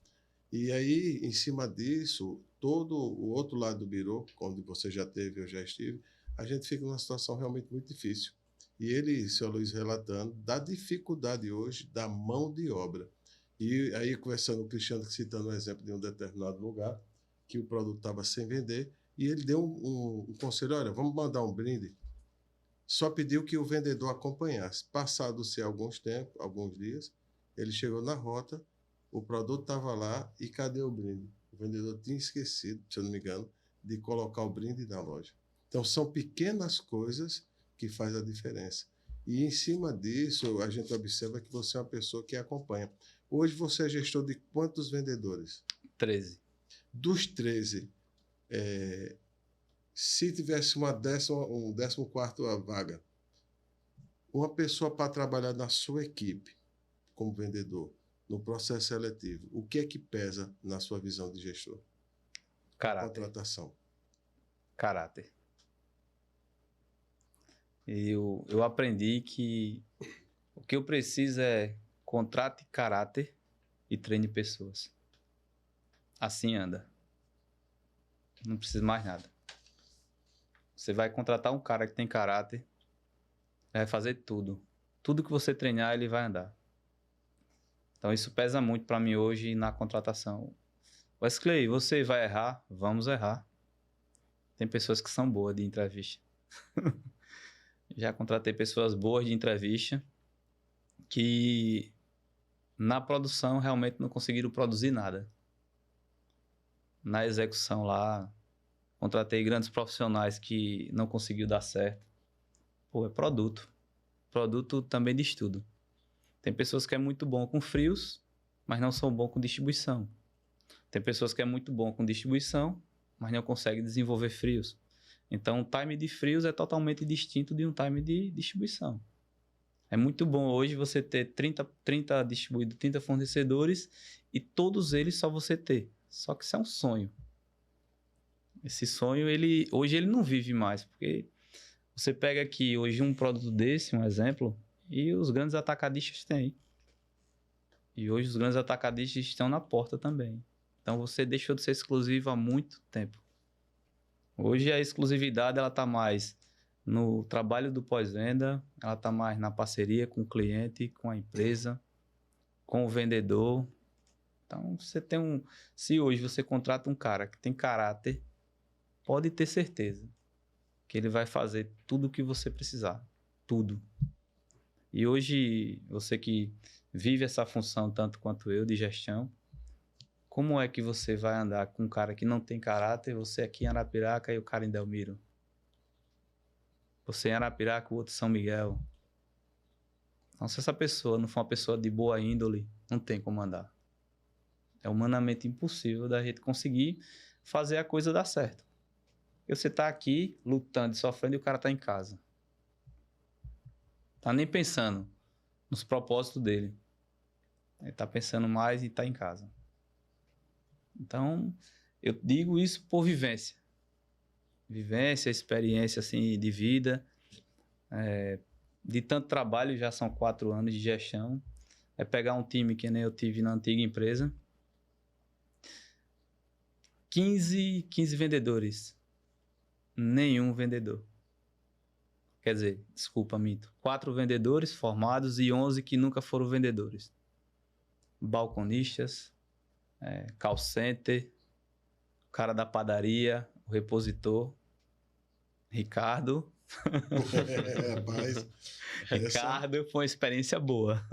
E aí, em cima disso, todo o outro lado do birô, onde você já teve, eu já estive, a gente fica numa situação realmente muito difícil. E ele, seu Luiz, relatando da dificuldade hoje da mão de obra. E aí, conversando com o Cristiano, citando um exemplo de um determinado lugar, que o produto estava sem vender, e ele deu um conselho: olha, vamos mandar um brinde. Só pediu que o vendedor acompanhasse. Passado-se alguns dias, ele chegou na rota, o produto estava lá, e cadê o brinde? O vendedor tinha esquecido, se eu não me engano, de colocar o brinde na loja. Então, são pequenas coisas que faz a diferença. E em cima disso, a gente observa que você é uma pessoa que acompanha. Hoje você é gestor de quantos vendedores? 13. Dos 13, se tivesse um 14ª vaga, uma pessoa para trabalhar na sua equipe como vendedor, no processo seletivo, o que é que pesa na sua visão de gestor? Caráter. Contratação. Caráter. Eu aprendi que o que eu preciso é contrate caráter e treine pessoas. Assim anda. Não precisa mais nada. Você vai contratar um cara que tem caráter, vai fazer tudo. Tudo que você treinar, ele vai andar. Então isso pesa muito para mim hoje na contratação. Wesley, você vai errar? Vamos errar. Tem pessoas que são boas de entrevista. Já contratei pessoas boas de entrevista que na produção realmente não conseguiram produzir nada. Na execução lá, contratei grandes profissionais que não conseguiu dar certo. Pô, é produto. Produto também de estudo. Tem pessoas que é muito bom com frios, mas não são bom com distribuição. Tem pessoas que é muito bom com distribuição, mas não conseguem desenvolver frios. Então, o time de frios é totalmente distinto de um time de distribuição. É muito bom hoje você ter 30 distribuídos, 30 fornecedores e todos eles só você ter. Só que isso é um sonho. Esse sonho, hoje ele não vive mais, porque você pega aqui hoje um produto desse, um exemplo, e os grandes atacadistas têm. E hoje os grandes atacadistas estão na porta também. Então você deixou de ser exclusivo há muito tempo. Hoje a exclusividade ela está mais no trabalho do pós-venda, ela está mais na parceria com o cliente, com a empresa, com o vendedor. Então você tem se hoje você contrata um cara que tem caráter, pode ter certeza que ele vai fazer tudo o que você precisar. Tudo. E hoje, você que vive essa função tanto quanto eu de gestão, como é que você vai andar com um cara que não tem caráter, você aqui em Arapiraca e o cara em Delmiro? Você em Arapiraca, o outro em São Miguel. Então, se essa pessoa não for uma pessoa de boa índole, não tem como andar. É humanamente impossível da gente conseguir fazer a coisa dar certo. Porque você está aqui lutando e sofrendo e o cara está em casa. Tá nem pensando nos propósitos dele. Ele tá pensando mais em estar em casa. Então, eu digo isso por vivência. Vivência, experiência assim, de vida. De tanto trabalho, já são 4 anos de gestão. É pegar um time que nem eu tive na antiga empresa. 15 vendedores. Nenhum vendedor. Quer dizer, desculpa, minto. 4 vendedores formados e 11 que nunca foram vendedores. Balconistas, call center, o cara da padaria, o repositor, Ricardo. Rapaz, Ricardo, foi uma experiência boa.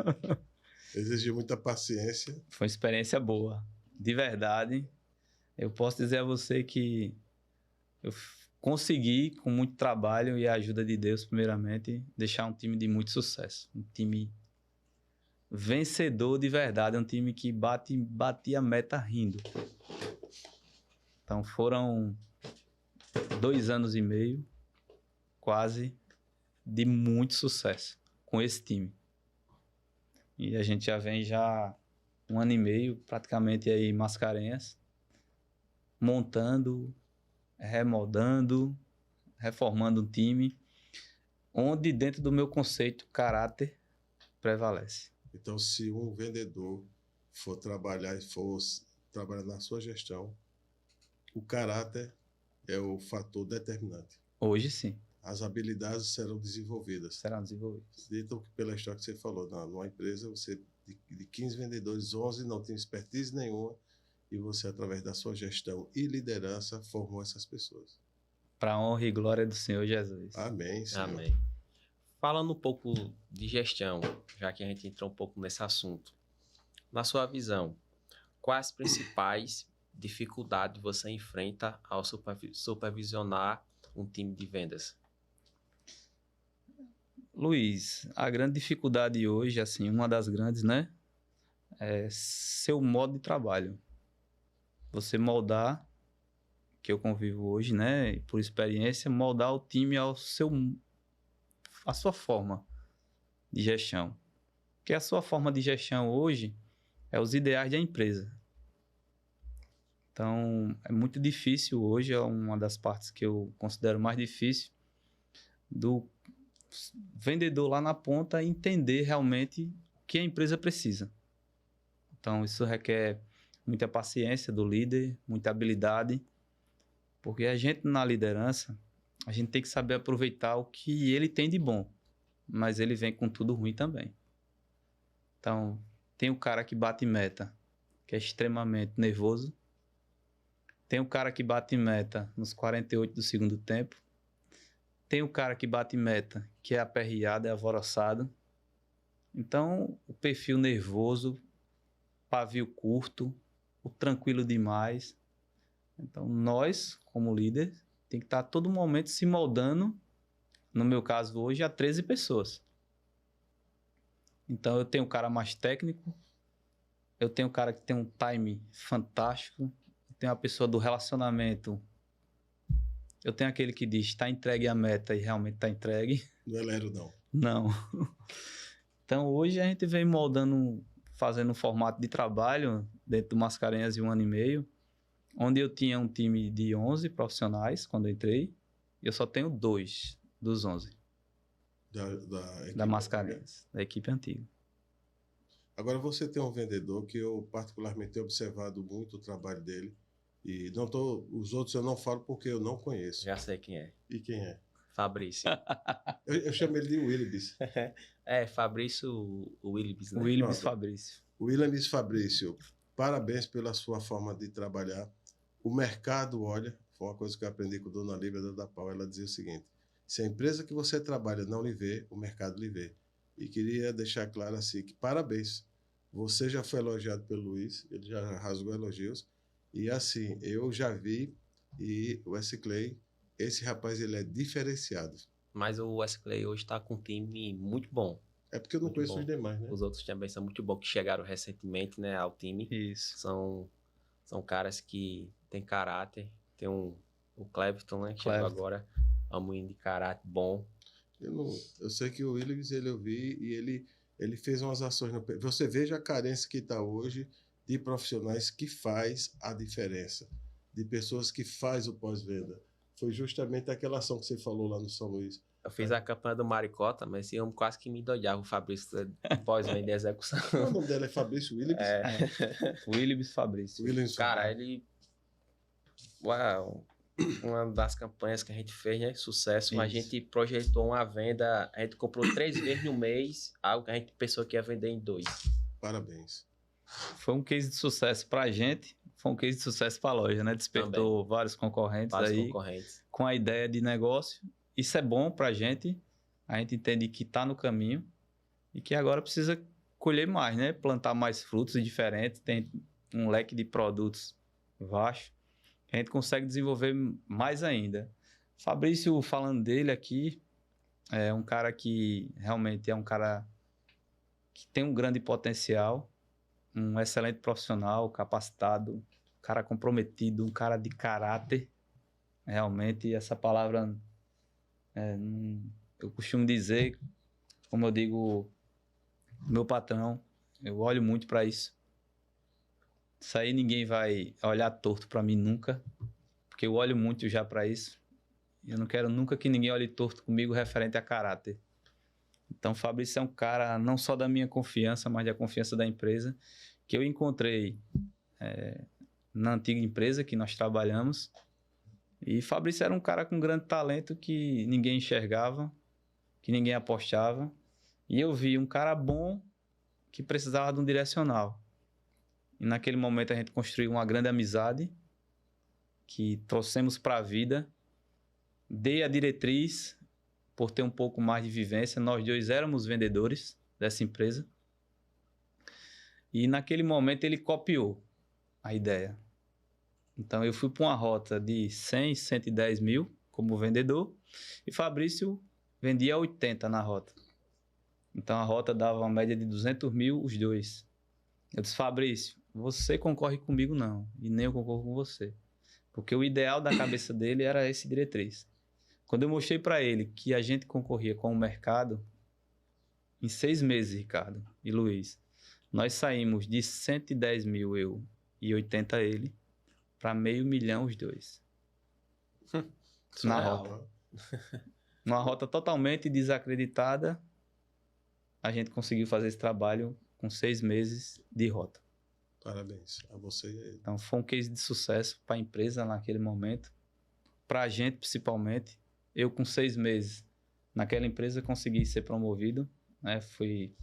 Exigiu muita paciência. Foi uma experiência boa. De verdade, eu posso dizer a você que eu consegui, com muito trabalho e a ajuda de Deus, primeiramente, deixar um time de muito sucesso. Um time vencedor de verdade. Um time que batia a meta rindo. Então, foram 2 anos e meio, quase, de muito sucesso com esse time. E a gente já vem 1 ano e meio, praticamente, aí, Mascarenhas, montando, remoldando, reformando um time, onde dentro do meu conceito, caráter prevalece. Então, se um vendedor for trabalhar na sua gestão, o caráter é o fator determinante. Hoje sim. as habilidades serão desenvolvidas. Serão desenvolvidos. Dito pela história que você falou, numa empresa, você de 15 vendedores, 11 não tem expertise nenhuma, e você, através da sua gestão e liderança, formou essas pessoas. Para a honra e glória do Senhor Jesus. Amém, Senhor. Amém. Falando um pouco de gestão, já que a gente entrou um pouco nesse assunto, na sua visão, quais as principais dificuldades você enfrenta ao supervisionar um time de vendas? Luiz, a grande dificuldade hoje, assim, uma das grandes, né, é seu modo de trabalho. Você moldar, que eu convivo hoje, né, por experiência, moldar o time à sua forma de gestão. Porque a sua forma de gestão hoje é os ideais da empresa. Então, é muito difícil hoje, é uma das partes que eu considero mais difícil, do vendedor lá na ponta entender realmente o que a empresa precisa. Então, isso requer muita paciência do líder, muita habilidade, porque a gente na liderança, a gente tem que saber aproveitar o que ele tem de bom, mas ele vem com tudo ruim também. Então, tem o cara que bate meta, que é extremamente nervoso. Tem o cara que bate meta nos 48 do segundo tempo. Tem o cara que bate meta, que é aperreado, é alvoroçado. Então, o perfil nervoso, pavio curto, o tranquilo demais. Então, nós, como líder, tem que estar a todo momento se moldando, no meu caso hoje, a 13 pessoas. Então, eu tenho um cara mais técnico, eu tenho um cara que tem um time fantástico, eu tenho a pessoa do relacionamento, eu tenho aquele que diz, está entregue a meta e realmente está entregue. Não é lero, não. Não. Então, hoje a gente vem moldando, fazendo um formato de trabalho dentro do Mascarenhas de 1 ano e meio, onde eu tinha um time de 11 profissionais quando eu entrei, e eu só tenho 2 dos 11. Da Mascarenhas, da equipe antiga. Agora, você tem um vendedor que eu particularmente tenho observado muito o trabalho dele, e os outros eu não falo porque eu não conheço. Já sei quem é. E quem é? Fabrício. Eu chamo ele de Willibis. É, Fabrício Willibis, né? Willibis Fabrício. Willibis Fabrício, parabéns pela sua forma de trabalhar. O mercado olha, foi uma coisa que eu aprendi com a dona Lívia da Pau, ela dizia o seguinte, se a empresa que você trabalha não lhe vê, o mercado lhe vê. E queria deixar claro assim, que parabéns, você já foi elogiado pelo Luiz, ele já rasgou elogios, e assim, eu já vi, e o S-Clay, esse rapaz, ele é diferenciado. Mas o S-Clay hoje está com um time muito bom. É porque eu não Muito conheço bom. os demais, né? Os outros também são muito bons, que chegaram recentemente, né, ao time. Isso. São caras que têm caráter. Tem o Cleverton, né, que chegou agora, é um menino de caráter bom. Eu sei que o Williams, eu vi, e ele fez umas ações. Você veja a carência que está hoje de profissionais que faz a diferença, de pessoas que faz o pós-venda. Foi justamente aquela ação que você falou lá no São Luís. Eu fiz a campanha do Maricota, mas esse homem quase que me doidava, o Fabrício, pós-venda e execução. O nome dele é Fabrício Willibis? Willibis Fabrício. Williams Cara, Fabrício. ele... Uau! Uma das campanhas que a gente fez, né? Sucesso. A gente projetou uma venda, a gente comprou 3 vezes no mês, algo que a gente pensou que ia vender em 2. Parabéns. Foi um case de sucesso para a gente, foi um case de sucesso para a loja, né? Despertou Também. vários concorrentes Concorrentes. Com a ideia de negócio. Isso é bom para a gente entende que está no caminho e que agora precisa colher mais, né? Plantar mais frutos diferentes, tem um leque de produtos vasto, a gente consegue desenvolver mais ainda. Fabrício, falando dele aqui, é um cara que realmente é um cara que tem um grande potencial, um excelente profissional, capacitado, um cara comprometido, um cara de caráter. Realmente, essa palavra, eu costumo dizer, como eu digo, meu patrão, eu olho muito para isso. Isso aí ninguém vai olhar torto para mim nunca, porque eu olho muito já para isso. Eu não quero nunca que ninguém olhe torto comigo referente a caráter. Então, o Fabrício é um cara não só da minha confiança, mas da confiança da empresa, que eu encontrei na antiga empresa que nós trabalhamos E Fabrício era um cara com grande talento que ninguém enxergava, que ninguém apostava. E eu vi um cara bom que precisava de um direcional. E naquele momento a gente construiu uma grande amizade que trouxemos para a vida. Dei a diretriz por ter um pouco mais de vivência. Nós dois éramos vendedores dessa empresa. E naquele momento ele copiou a ideia. Então eu fui para uma rota de 100, 110 mil como vendedor e Fabrício vendia 80 na rota. Então a rota dava uma média de 200 mil os dois. Eu disse, Fabrício, você concorre comigo não, e nem eu concorro com você. Porque o ideal da cabeça dele era esse diretriz. Quando eu mostrei para ele que a gente concorria com o mercado, em 6 meses, Ricardo e Luiz, nós saímos de 110 mil eu e 80 ele, para 500 mil os dois. Na rota. Uma rota totalmente desacreditada, a gente conseguiu fazer esse trabalho com 6 meses de rota. Parabéns a você e a ele. Então foi um case de sucesso para a empresa naquele momento, para a gente principalmente. Eu com 6 meses naquela empresa consegui ser promovido, né? Fui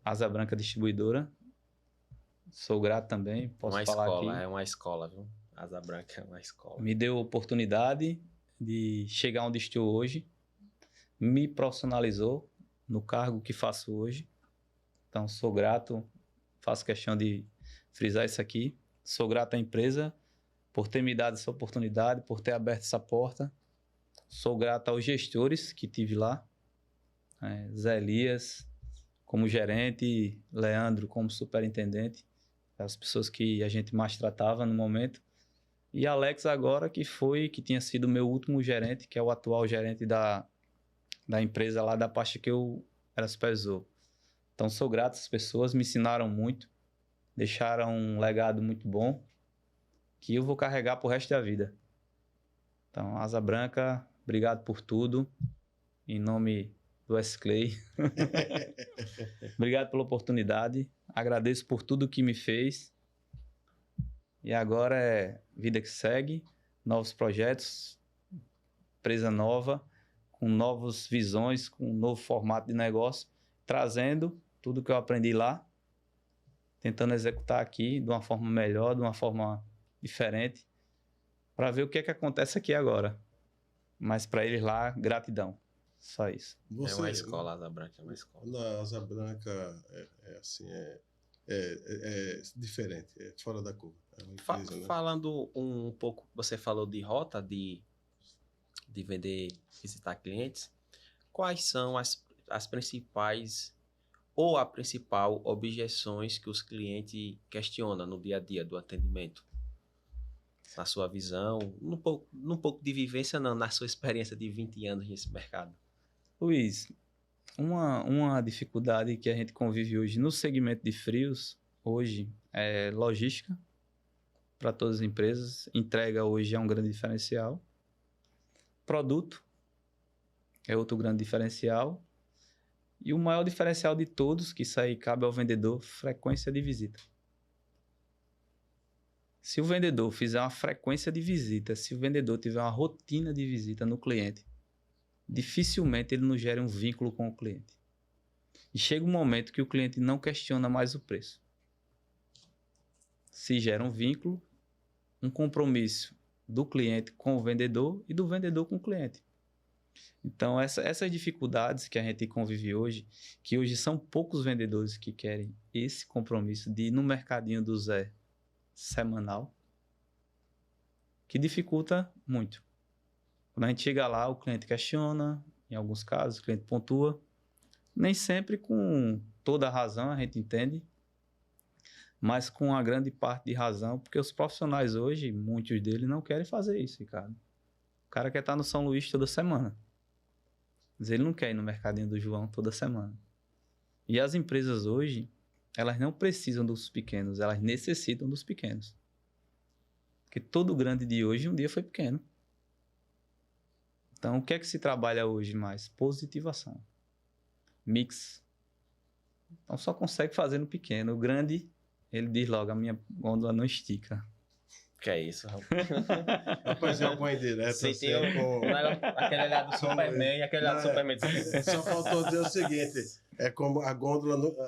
Asa Branca Distribuidora. Sou grato também, posso falar escola, aqui. é uma escola, viu? Asa Branca é uma escola. Me deu a oportunidade de chegar onde estou hoje, me profissionalizou no cargo que faço hoje. Então, sou grato, faço questão de frisar isso aqui. Sou grato à empresa por ter me dado essa oportunidade, por ter aberto essa porta. Sou grato aos gestores que tive lá, Zé Elias como gerente, Leandro como superintendente, as pessoas que a gente mais tratava no momento. E Alex agora, que tinha sido o meu último gerente, que é o atual gerente da empresa lá da pasta que eu era supervisor. Então, sou grato às pessoas, me ensinaram muito, deixaram um legado muito bom, que eu vou carregar pro resto da vida. Então, Asa Branca, obrigado por tudo, em nome do S-Clay. Obrigado pela oportunidade, agradeço por tudo que me fez. E agora é vida que segue, novos projetos, empresa nova, com novas visões, com um novo formato de negócio, trazendo tudo que eu aprendi lá, tentando executar aqui de uma forma melhor, de uma forma diferente, para ver o que é que acontece aqui agora. Mas para eles lá, gratidão. Só isso. Você, é uma escola, Asa Branca é uma escola. Na Asa Branca é diferente, é fora da curva. É uma empresa, né? Falando um pouco, você falou de rota, de vender, visitar clientes. Quais são as principais ou a principal objeções que os clientes questionam no dia a dia do atendimento? Na sua visão, num pouco de vivência, não, na sua experiência de 20 anos nesse mercado. Luiz, uma dificuldade que a gente convive hoje no segmento de frios, hoje, é logística para todas as empresas. Entrega hoje é um grande diferencial. Produto é outro grande diferencial. E o maior diferencial de todos, que isso aí cabe ao vendedor, frequência de visita. Se o vendedor fizer uma frequência de visita, se o vendedor tiver uma rotina de visita no cliente, dificilmente ele não gera um vínculo com o cliente. E chega um momento que o cliente não questiona mais o preço. Se gera um vínculo, um compromisso do cliente com o vendedor e do vendedor com o cliente. Então, essas dificuldades que a gente convive hoje, que hoje são poucos vendedores que querem esse compromisso de ir no mercadinho do Zé semanal, que dificulta muito. Quando a gente chega lá, o cliente questiona, em alguns casos o cliente pontua, nem sempre com toda a razão, a gente entende, mas com a grande parte de razão, porque os profissionais hoje, muitos deles não querem fazer isso, Ricardo. O cara quer estar no São Luís toda semana, mas ele não quer ir no mercadinho do João toda semana. E as empresas hoje, elas não precisam dos pequenos, elas necessitam dos pequenos. Porque todo grande de hoje um dia foi pequeno. Então, o que é que se trabalha hoje mais? Positivação. Mix. Então, só consegue fazer no pequeno. O grande, ele diz logo, a minha gôndola não estica. Que é isso, rapaz. Rapaz, é alguma indireta. Sentiu assim, com- aquele olhar do Superman e aquele olhar do Não, Superman. Só faltou dizer o seguinte: é como a gôndola.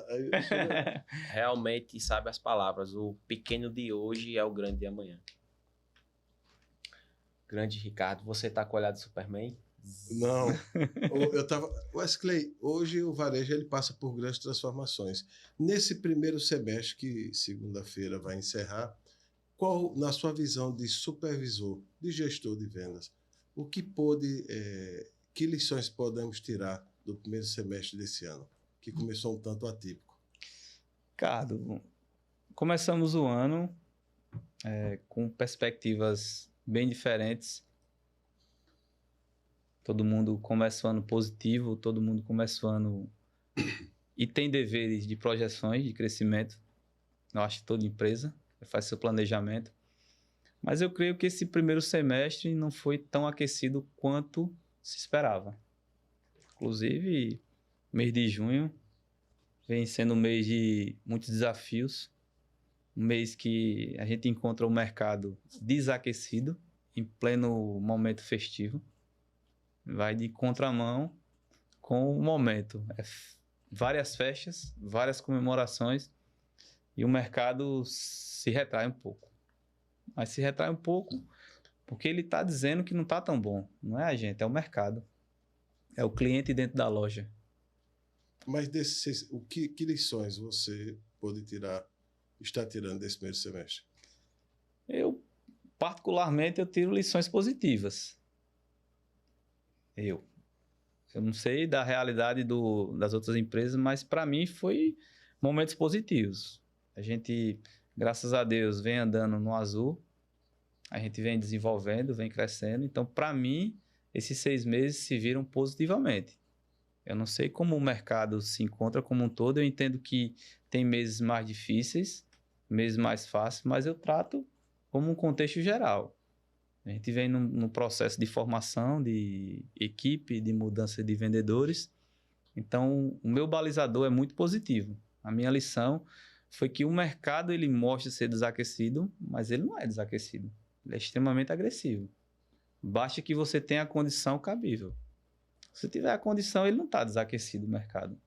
Realmente sabe as palavras. O pequeno de hoje é o grande de amanhã. Grande Ricardo, você tá com o olhar do Superman? Não. Wesley, hoje o varejo ele passa por grandes transformações. Nesse primeiro semestre, que segunda-feira vai encerrar, qual, na sua visão de supervisor, de gestor de vendas, o que que lições podemos tirar do primeiro semestre desse ano, que começou um tanto atípico? Ricardo, começamos o ano com perspectivas bem diferentes. Todo mundo começa o ano positivo, todo mundo começa o ano e tem deveres de projeções de crescimento. Eu acho que toda empresa faz seu planejamento. Mas eu creio que esse primeiro semestre não foi tão aquecido quanto se esperava. Inclusive, mês de junho vem sendo um mês de muitos desafios, um mês que a gente encontra o mercado desaquecido, em pleno momento festivo. Vai de contramão com o momento. Várias festas, várias comemorações e o mercado se retrai um pouco. Mas se retrai um pouco porque ele está dizendo que não está tão bom. Não é a gente, é o mercado. É o cliente dentro da loja. Mas que lições você pode está tirando desse primeiro semestre? Particularmente, eu tiro lições positivas. Eu não sei da realidade das outras empresas, mas para mim foi momentos positivos. A gente, graças a Deus, vem andando no azul, a gente vem desenvolvendo, vem crescendo. Então, para mim, esses 6 meses se viram positivamente. Eu não sei como o mercado se encontra como um todo, eu entendo que tem meses mais difíceis, meses mais fáceis, mas eu trato como um contexto geral. A gente vem num processo de formação de equipe, de mudança de vendedores. Então, o meu balizador é muito positivo. A minha lição foi que o mercado ele mostra ser desaquecido, mas ele não é desaquecido. Ele é extremamente agressivo. Basta que você tenha a condição cabível. Se tiver a condição, ele não está desaquecido o mercado.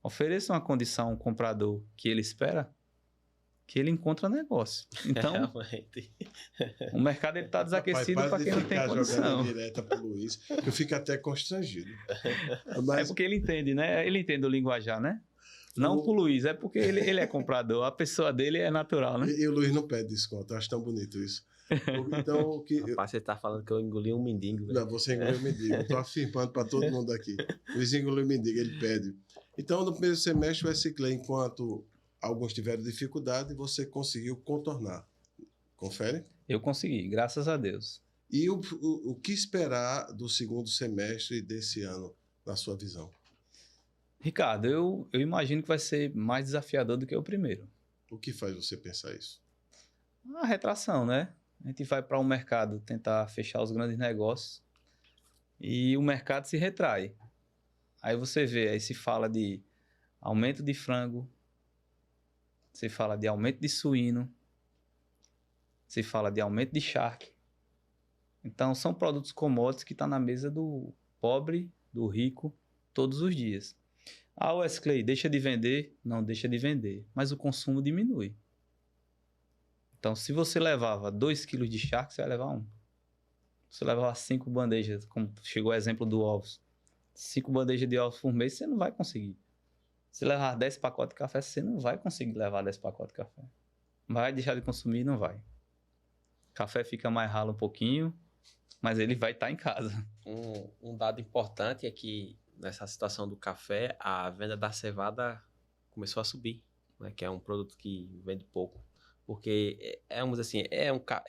Ofereça uma condição a um comprador que ele espera, que ele encontra negócio. Então, Realmente. o mercado está desaquecido para quem não tem condição. Direta pro Luiz, que eu fico até constrangido. É porque ele entende, né? Ele entende o linguajar, né? Não pro Luiz, é porque ele é comprador. A pessoa dele é natural, né? E o Luiz não pede desconto, eu acho tão bonito isso. Então, Rapaz, você tá falando que eu engoli um mendigo. Não, você engoliu o mendigo. Eu estou afirmando para todo mundo aqui. O Luiz engoliu o mendigo, ele pede. Então, no primeiro semestre, o Wesley, enquanto alguns tiveram dificuldade, você conseguiu contornar. Confere? Eu consegui, graças a Deus. E o que esperar do segundo semestre desse ano, na sua visão? Ricardo, eu imagino que vai ser mais desafiador do que o primeiro. O que faz você pensar isso? A retração, né? A gente vai para um mercado tentar fechar os grandes negócios e o mercado se retrai. Aí você vê, aí se fala de aumento de frango, se fala de aumento de suíno, se fala de aumento de charque. Então, são produtos commodities que estão na mesa do pobre, do rico, todos os dias. Ah, Wesley, deixa de vender? Não deixa de vender, mas o consumo diminui. Então, se você levava 2 quilos de charque, você vai levar 1. Se você levava 5 bandejas, como chegou o exemplo do ovos, 5 bandejas de ovos por mês, você não vai conseguir. Se levar 10 pacotes de café, você não vai conseguir levar 10 pacotes de café. Vai deixar de consumir? Não vai. Café fica mais ralo um pouquinho, mas ele vai estar em casa. Um dado importante é que, nessa situação do café, a venda da cevada começou a subir, né? Que é um produto que vende pouco. Porque, vamos dizer assim,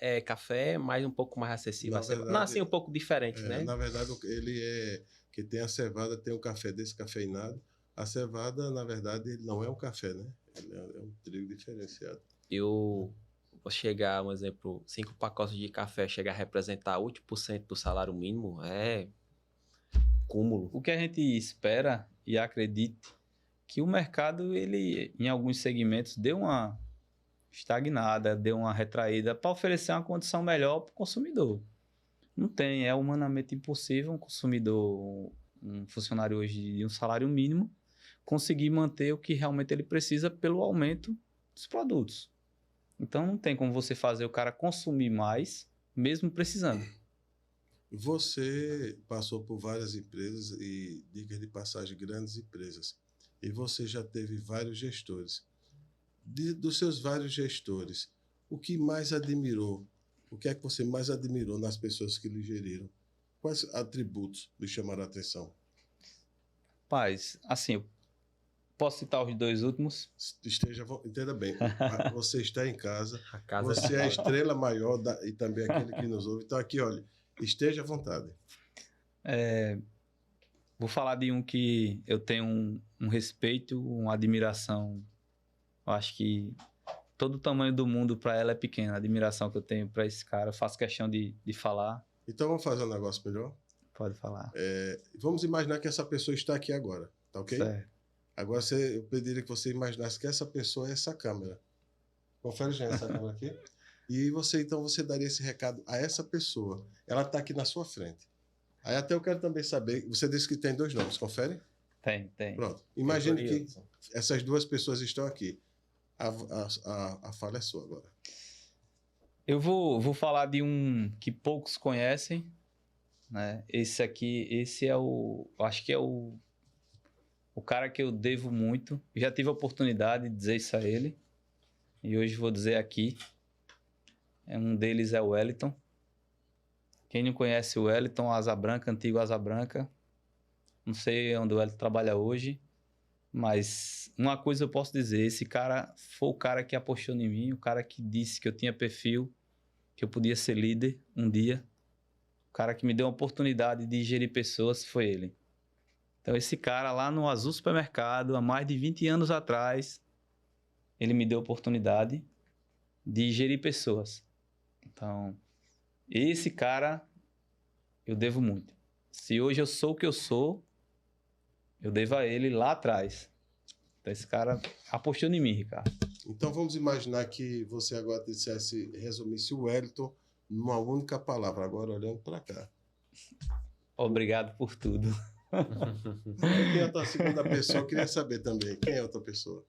é café, mas um pouco mais acessível. Não, assim, um pouco diferente, né? Na verdade, que tem a cevada, tem um café descafeinado. A cevada, na verdade, ele não é um café, né? Ele é um trigo diferenciado. Eu vou chegar, um exemplo, 5 pacotes de café chegar a representar 8% do salário mínimo, é cúmulo. O que a gente espera e acredita que o mercado, ele, em alguns segmentos, deu uma estagnada, deu uma retraída para oferecer uma condição melhor para o consumidor. Não tem, é humanamente impossível um consumidor, um funcionário hoje de um salário mínimo, conseguir manter o que realmente ele precisa pelo aumento dos produtos. Então não tem como você fazer o cara consumir mais, mesmo precisando. Você passou por várias empresas e, diga de passagem, grandes empresas. E você já teve vários gestores. Dos seus vários gestores, o que mais admirou? O que é que você mais admirou nas pessoas que lhe geriram? Quais atributos lhe chamaram a atenção? Paz, assim, eu posso citar os dois últimos? Entenda bem, você está em casa, A casa você é a estrela maior e também aquele que nos ouve. Então aqui, olha, esteja à vontade. Vou falar de um que eu tenho um respeito, uma admiração. Eu acho que todo o tamanho do mundo para ela é pequeno. A admiração que eu tenho para esse cara, eu faço questão de falar. Então vamos fazer um negócio melhor? Pode falar. Vamos imaginar que essa pessoa está aqui agora, tá ok? Certo. Agora eu pediria que você imaginasse que essa pessoa é essa câmera. Confere, gente, essa câmera aqui. E você daria esse recado a essa pessoa. Ela está aqui na sua frente. Aí até eu quero também saber, você disse que tem 2 nomes, confere? Tem. Pronto. Imagine que essas 2 pessoas estão aqui. A fala é sua agora. Eu vou falar de um que poucos conhecem, né? Esse é acho que é o cara que eu devo muito. Já tive a oportunidade de dizer isso a ele. E hoje vou dizer aqui. Um deles é o Wellington. Quem não conhece o Wellington, Asa Branca, antigo Asa Branca. Não sei onde o Wellington trabalha hoje. Mas uma coisa eu posso dizer, esse cara foi o cara que apostou em mim, o cara que disse que eu tinha perfil, que eu podia ser líder um dia. O cara que me deu a oportunidade de gerir pessoas foi ele. Então esse cara lá no Azul Supermercado, há mais de 20 anos atrás, ele me deu a oportunidade de gerir pessoas. Então, esse cara eu devo muito. Se hoje eu sou o que eu sou, eu devo a ele lá atrás. Então, esse cara apostou em mim, Ricardo. Então, vamos imaginar que você agora resumisse o Wellington numa única palavra, agora olhando para cá. Obrigado por tudo. Quem é a tua segunda pessoa? Eu queria saber também. Quem é a outra pessoa?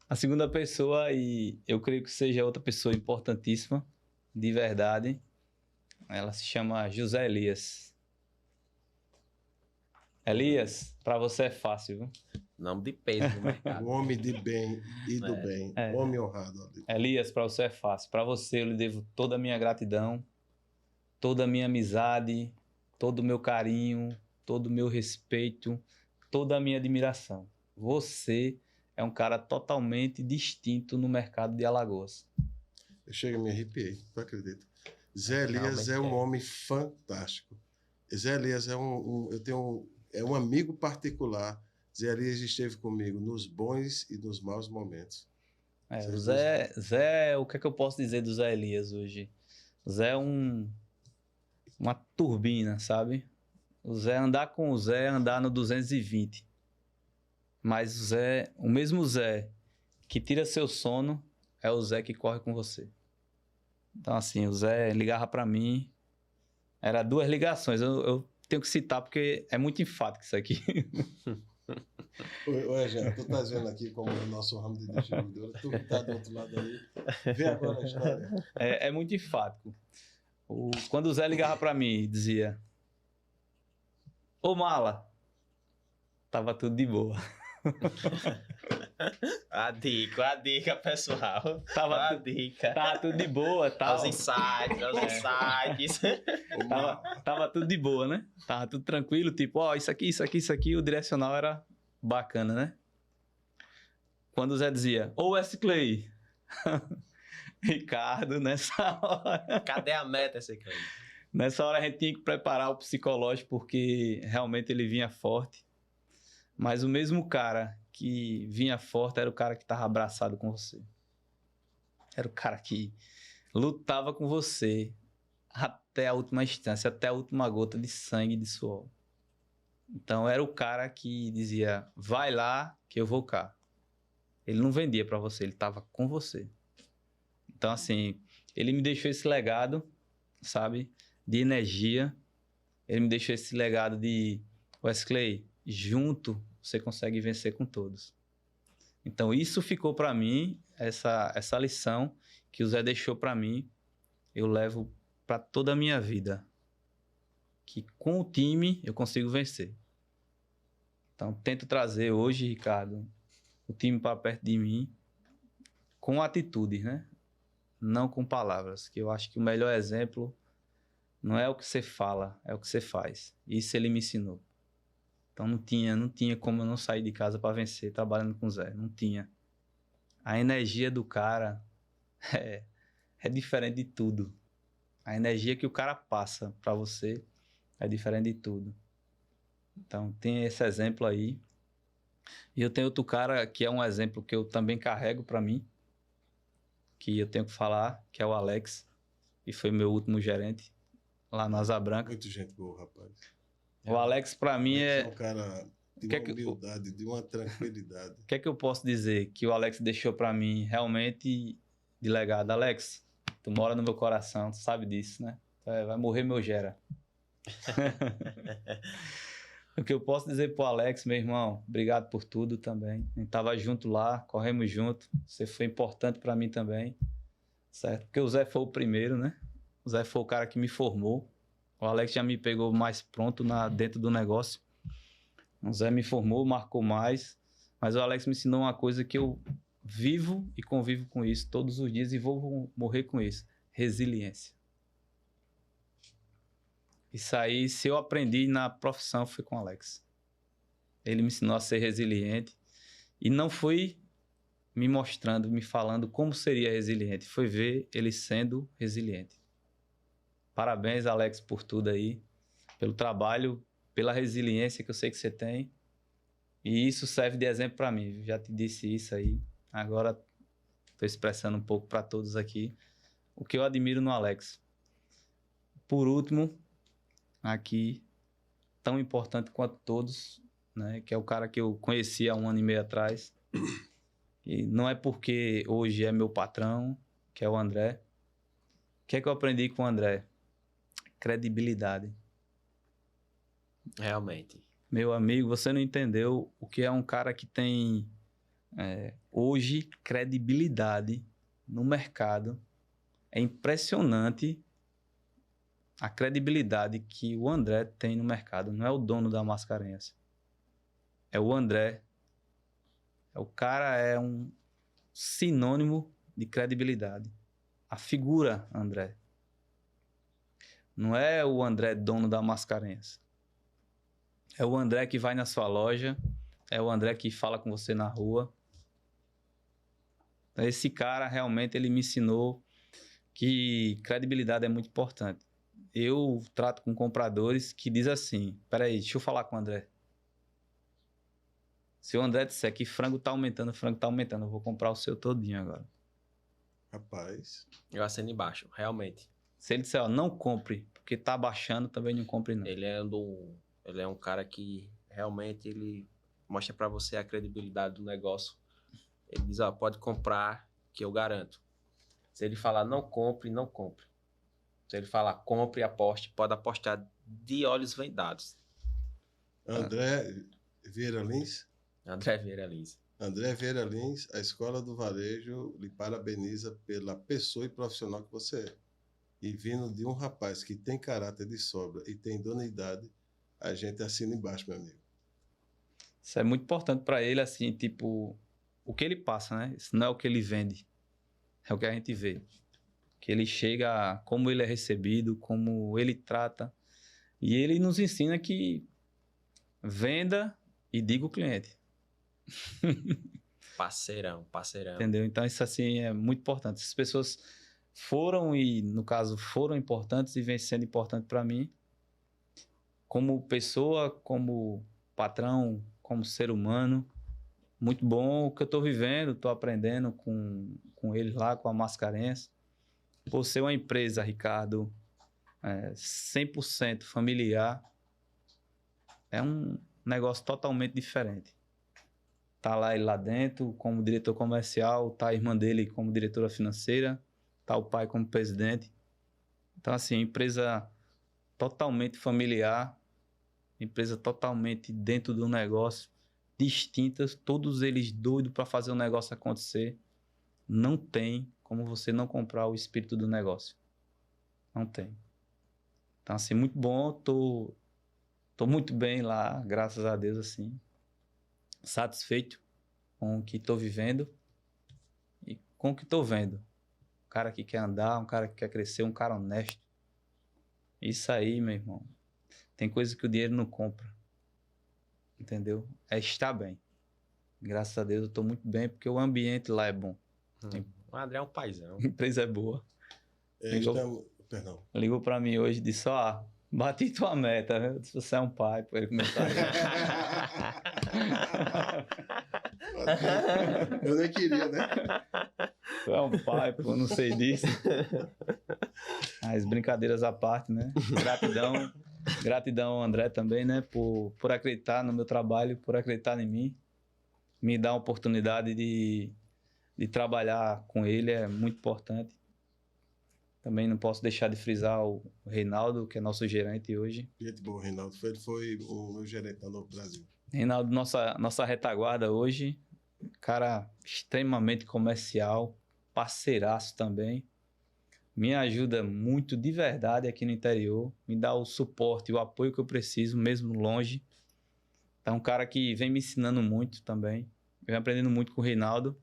A segunda pessoa, e eu creio que seja outra pessoa importantíssima, de verdade, ela se chama José Elias. Elias, para você é fácil, viu? Nome de peso no mercado. Um homem de bem e do bem. Homem honrado. Ali. Elias, para você é fácil. Para você eu lhe devo toda a minha gratidão, toda a minha amizade, todo o meu carinho, todo o meu respeito, toda a minha admiração. Você é um cara totalmente distinto no mercado de Alagoas. Eu chego e me arrepiei, tu acredita? Zé Elias é um homem fantástico. Zé Elias é um amigo particular. Zé Elias esteve comigo nos bons e nos maus momentos. O Zé, o que é que eu posso dizer do Zé Elias hoje? O Zé é uma turbina, sabe? Andar com o Zé é andar no 220. Mas o mesmo Zé que tira seu sono é o Zé que corre com você. Então, assim, o Zé ligava para mim, era 2 ligações. Eu tenho que citar porque é muito enfático isso aqui. Oi, Jean, tu tá vendo aqui como é o nosso ramo de distribuidora, tu tá do outro lado aí, vê agora a história. É muito enfático. Quando o Zé ligava para mim e dizia: ô Mala, tava tudo de boa. A dica, pessoal. Tava tudo de boa, tal. Os insights. Tava tudo de boa, né? Tava tudo tranquilo, tipo, isso aqui, o direcional era bacana, né? Quando o Zé dizia, ô Wesley, Ricardo, nessa hora... Cadê a meta esse aqui? Nessa hora a gente tinha que preparar o psicológico, porque realmente ele vinha forte. Mas o mesmo cara que vinha forte era o cara que estava abraçado com você. Era o cara que lutava com você até a última instância, até a última gota de sangue e de suor. Então era o cara que dizia, vai lá que eu vou cá. Ele não vendia para você, ele estava com você. Então, assim, ele me deixou esse legado, sabe, de energia. Ele me deixou esse legado de, Wesley, junto você consegue vencer com todos. Então, isso ficou para mim, essa lição que o Zé deixou para mim, eu levo para toda a minha vida. Que com o time eu consigo vencer. Então, tento trazer hoje, Ricardo, o time para perto de mim com atitudes, né? Não com palavras. Que eu acho que o melhor exemplo não é o que você fala, é o que você faz. Isso ele me ensinou. Então, não tinha como eu não sair de casa para vencer trabalhando com o Zé. Não tinha. A energia do cara é diferente de tudo. A energia que o cara passa para você é diferente de tudo. Então, tem esse exemplo aí. E eu tenho outro cara que é um exemplo que eu também carrego para mim, que eu tenho que falar, que é o Alex, que foi meu último gerente lá na Asa Branca. Muito gente boa, rapaz. O Alex, para mim, É um cara de uma humildade, de uma tranquilidade. O que é que eu posso dizer que o Alex deixou para mim realmente de legado? Alex, tu mora no meu coração, tu sabe disso, né? Vai morrer meu gera. O que eu posso dizer pro Alex, meu irmão, obrigado por tudo também. A gente tava junto lá, corremos junto. Você foi importante para mim também, certo? Porque o Zé foi o primeiro, né? O Zé foi o cara que me formou. O Alex já me pegou mais pronto dentro do negócio. O Zé me formou, marcou mais. Mas o Alex me ensinou uma coisa que eu vivo e convivo com isso todos os dias e vou morrer com isso. Resiliência. Isso aí, se eu aprendi na profissão, foi com o Alex. Ele me ensinou a ser resiliente. E não foi me mostrando, me falando como seria resiliente. Foi ver ele sendo resiliente. Parabéns, Alex, por tudo aí. Pelo trabalho, pela resiliência que eu sei que você tem. E isso serve de exemplo para mim. Já te disse isso aí. Agora estou expressando um pouco para todos aqui o que eu admiro no Alex. Por último, aqui, tão importante quanto todos, né, que é o cara que eu conheci há 1 ano e meio atrás. E não é porque hoje é meu patrão, que é o André. O que é que eu aprendi com o André? Credibilidade. Realmente. Meu amigo, você não entendeu o que é um cara que tem hoje credibilidade no mercado. É impressionante a credibilidade que o André tem no mercado. Não é o dono da Mascarenhas. É o André. O cara é um sinônimo de credibilidade. A figura André. Não é o André dono da Mascarenhas. É o André que vai na sua loja. É o André que fala com você na rua. Esse cara, realmente, ele me ensinou que credibilidade é muito importante. Eu trato com compradores que diz assim, peraí, deixa eu falar com o André. Se o André disser que frango tá aumentando, eu vou comprar o seu todinho agora. Rapaz. Eu assino embaixo, realmente. Se ele disser, ó, não compre, porque tá baixando, também não compre não. Ele é um cara que realmente ele mostra para você a credibilidade do negócio. Ele diz, ó, pode comprar que eu garanto. Se ele falar não compre, não compre. Se ele falar compre, aposte, pode apostar de olhos vendados. André Vieira Lins. André Vieira Lins. André Vieira Lins, a Escola do Varejo lhe parabeniza pela pessoa e profissional que você é. E vindo de um rapaz que tem caráter de sobra e tem idoneidade, a gente assina embaixo, meu amigo. Isso é muito importante para ele, assim, tipo, o que ele passa, né? Isso não é o que ele vende, é o que a gente vê. Que ele chega, como ele é recebido, como ele trata. E ele nos ensina que venda e diga o cliente. Parceirão. Entendeu? Então isso assim é muito importante. As pessoas foram e, no caso, foram importantes e vêm sendo importantes para mim. Como pessoa, como patrão, como ser humano. Muito bom o que eu estou vivendo, estou aprendendo com eles lá, com a Mascarenhas. Por ser uma empresa, Ricardo, 100% familiar, é um negócio totalmente diferente. Tá lá ele lá dentro como diretor comercial, tá a irmã dele como diretora financeira, tá o pai como presidente. Então, assim, empresa totalmente familiar, empresa totalmente dentro do negócio, distintas, todos eles doidos para fazer o negócio acontecer. Não tem como você não comprar o espírito do negócio. Não tem. Então, assim, muito bom. Tô muito bem lá, graças a Deus, assim. Satisfeito com o que estou vivendo e com o que estou vendo. Um cara que quer andar, um cara que quer crescer, um cara honesto. Isso aí, meu irmão. Tem coisa que o dinheiro não compra. Entendeu? É estar bem. Graças a Deus eu estou muito bem porque o ambiente lá é bom. O André é um paizão. A empresa é boa. Perdão. Ligou para mim hoje e disse, ó, bati tua meta. Eu disse, você é um pai. Pô, ele começou a Eu nem queria, né? Tu é um pai, pô, não sei disso. As brincadeiras à parte, né? Gratidão ao André também, né? Por acreditar no meu trabalho, por acreditar em mim. Me dar a oportunidade de trabalhar com ele é muito importante. Também não posso deixar de frisar o Reinaldo, que é nosso gerente hoje. Gente boa, Reinaldo. Ele foi o meu gerente no Brasil. Reinaldo, nossa retaguarda hoje. Cara extremamente comercial, parceiraço também. Me ajuda muito de verdade aqui no interior. Me dá o suporte e o apoio que eu preciso, mesmo longe. É um cara que vem me ensinando muito também. Eu venho aprendendo muito com o Reinaldo.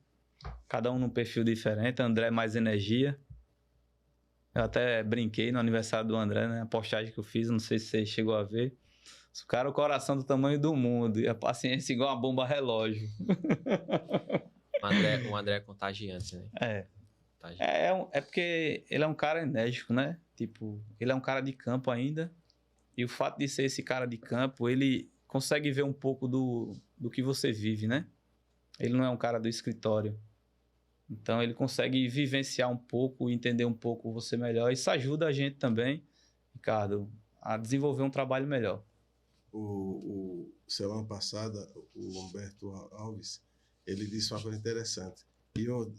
Cada um num perfil diferente. André mais energia. Eu até brinquei no aniversário do André, né? A postagem que eu fiz, não sei se você chegou a ver. O cara é o coração do tamanho do mundo e a paciência igual uma bomba relógio. O André é contagiante, né? É porque ele é um cara enérgico, né? Tipo, ele é um cara de campo ainda. E o fato de ser esse cara de campo, ele consegue ver um pouco do que você vive, né? Ele não é um cara do escritório. Então, ele consegue vivenciar um pouco, entender um pouco você melhor. Isso ajuda a gente também, Ricardo, a desenvolver um trabalho melhor. Semana passada, o Humberto Alves, ele disse uma coisa interessante. E eu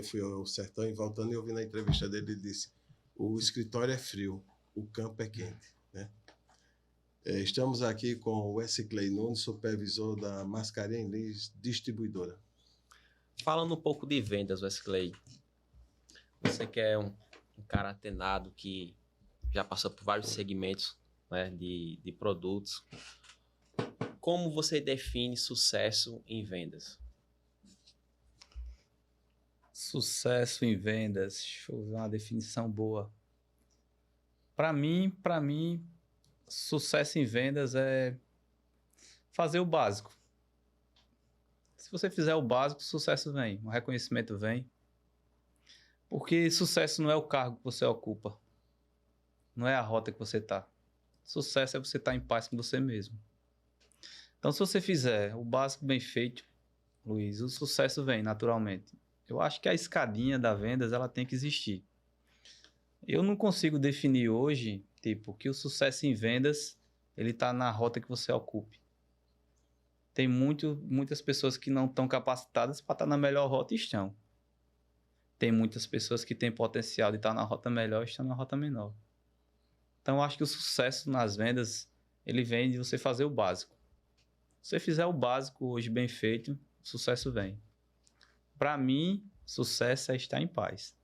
fui ao Sertão e voltando e ouvi na entrevista dele, ele disse, o escritório é frio, o campo é quente, né? Estamos aqui com o Wesley Nunes, supervisor da Mascarenhas Lins Distribuidora. Falando um pouco de vendas, Wesley, você que é um cara antenado que já passou por vários segmentos, né, de produtos, como você define sucesso em vendas? Sucesso em vendas, deixa eu ver uma definição boa. Para mim, sucesso em vendas é fazer o básico. Se você fizer o básico, o sucesso vem, o reconhecimento vem. Porque sucesso não é o cargo que você ocupa, não é a rota que você está. Sucesso é você estar em paz com você mesmo. Então, se você fizer o básico bem feito, Luiz, o sucesso vem naturalmente. Eu acho que a escadinha da vendas, ela tem que existir. Eu não consigo definir hoje, tipo, que o sucesso em vendas, ele está na rota que você ocupe. Tem muitas pessoas que não estão capacitadas para estar na melhor rota e estão. Tem muitas pessoas que têm potencial de estar na rota melhor e estão na rota menor. Então, eu acho que o sucesso nas vendas, ele vem de você fazer o básico. Se você fizer o básico hoje bem feito, o sucesso vem. Para mim, sucesso é estar em paz.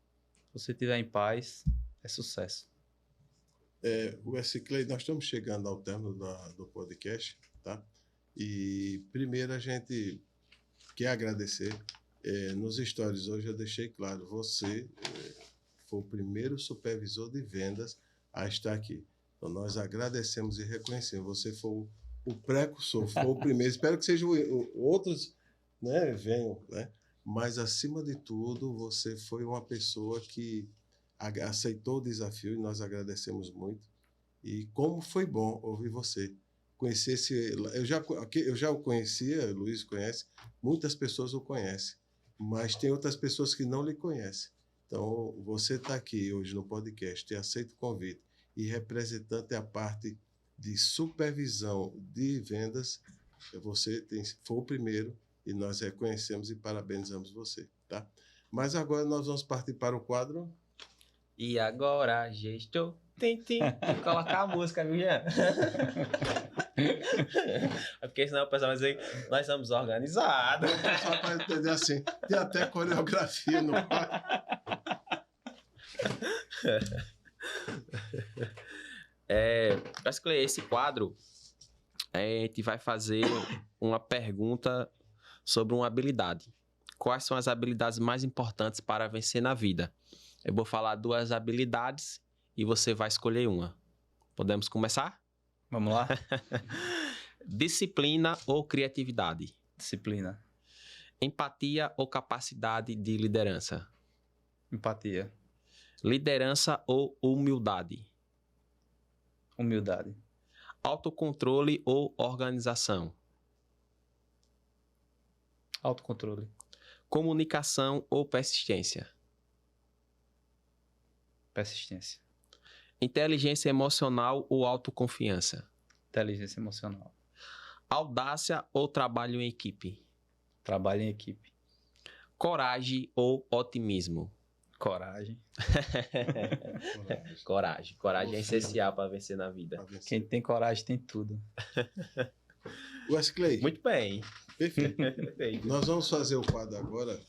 Se você estiver em paz, é sucesso. Wesley, nós estamos chegando ao término do podcast, tá? E primeiro a gente quer agradecer. Nos stories hoje eu deixei claro, você foi o primeiro supervisor de vendas a estar aqui. Então nós agradecemos e reconhecemos. Você foi o precursor, foi o primeiro. Espero que sejam outros, né, venham, né? Mas acima de tudo, você foi uma pessoa que aceitou o desafio e nós agradecemos muito. E como foi bom ouvir você. Eu já o conhecia, o Luiz conhece, muitas pessoas o conhecem, mas tem outras pessoas que não lhe conhecem. Então, você está aqui hoje no podcast e aceita o convite e representante a parte de supervisão de vendas, você foi o primeiro e nós reconhecemos e parabenizamos você, tá? Mas agora nós vamos partir para o quadro. E agora, gestor, tem que colocar a música, viu, Jean? É porque senão o pessoal vai dizer que nós somos organizados. O pessoal vai entender assim. Tem até coreografia no quadro. Wesley, esse quadro, a gente vai fazer uma pergunta sobre uma habilidade. Quais são as habilidades mais importantes para vencer na vida? Eu vou falar 2 habilidades e você vai escolher uma. Podemos começar? Vamos lá? Disciplina ou criatividade? Disciplina. Empatia ou capacidade de liderança? Empatia. Liderança ou humildade? Humildade. Autocontrole ou organização? Autocontrole. Comunicação ou persistência? Persistência. Inteligência emocional ou autoconfiança? Inteligência emocional. Audácia ou trabalho em equipe? Trabalho em equipe. Coragem ou otimismo? Coragem. Coragem. Coragem é essencial para vencer na vida. Quem tem coragem tem tudo. Wesley, Muito bem. perfeito. Perfeito. Nós vamos fazer o quadro agora.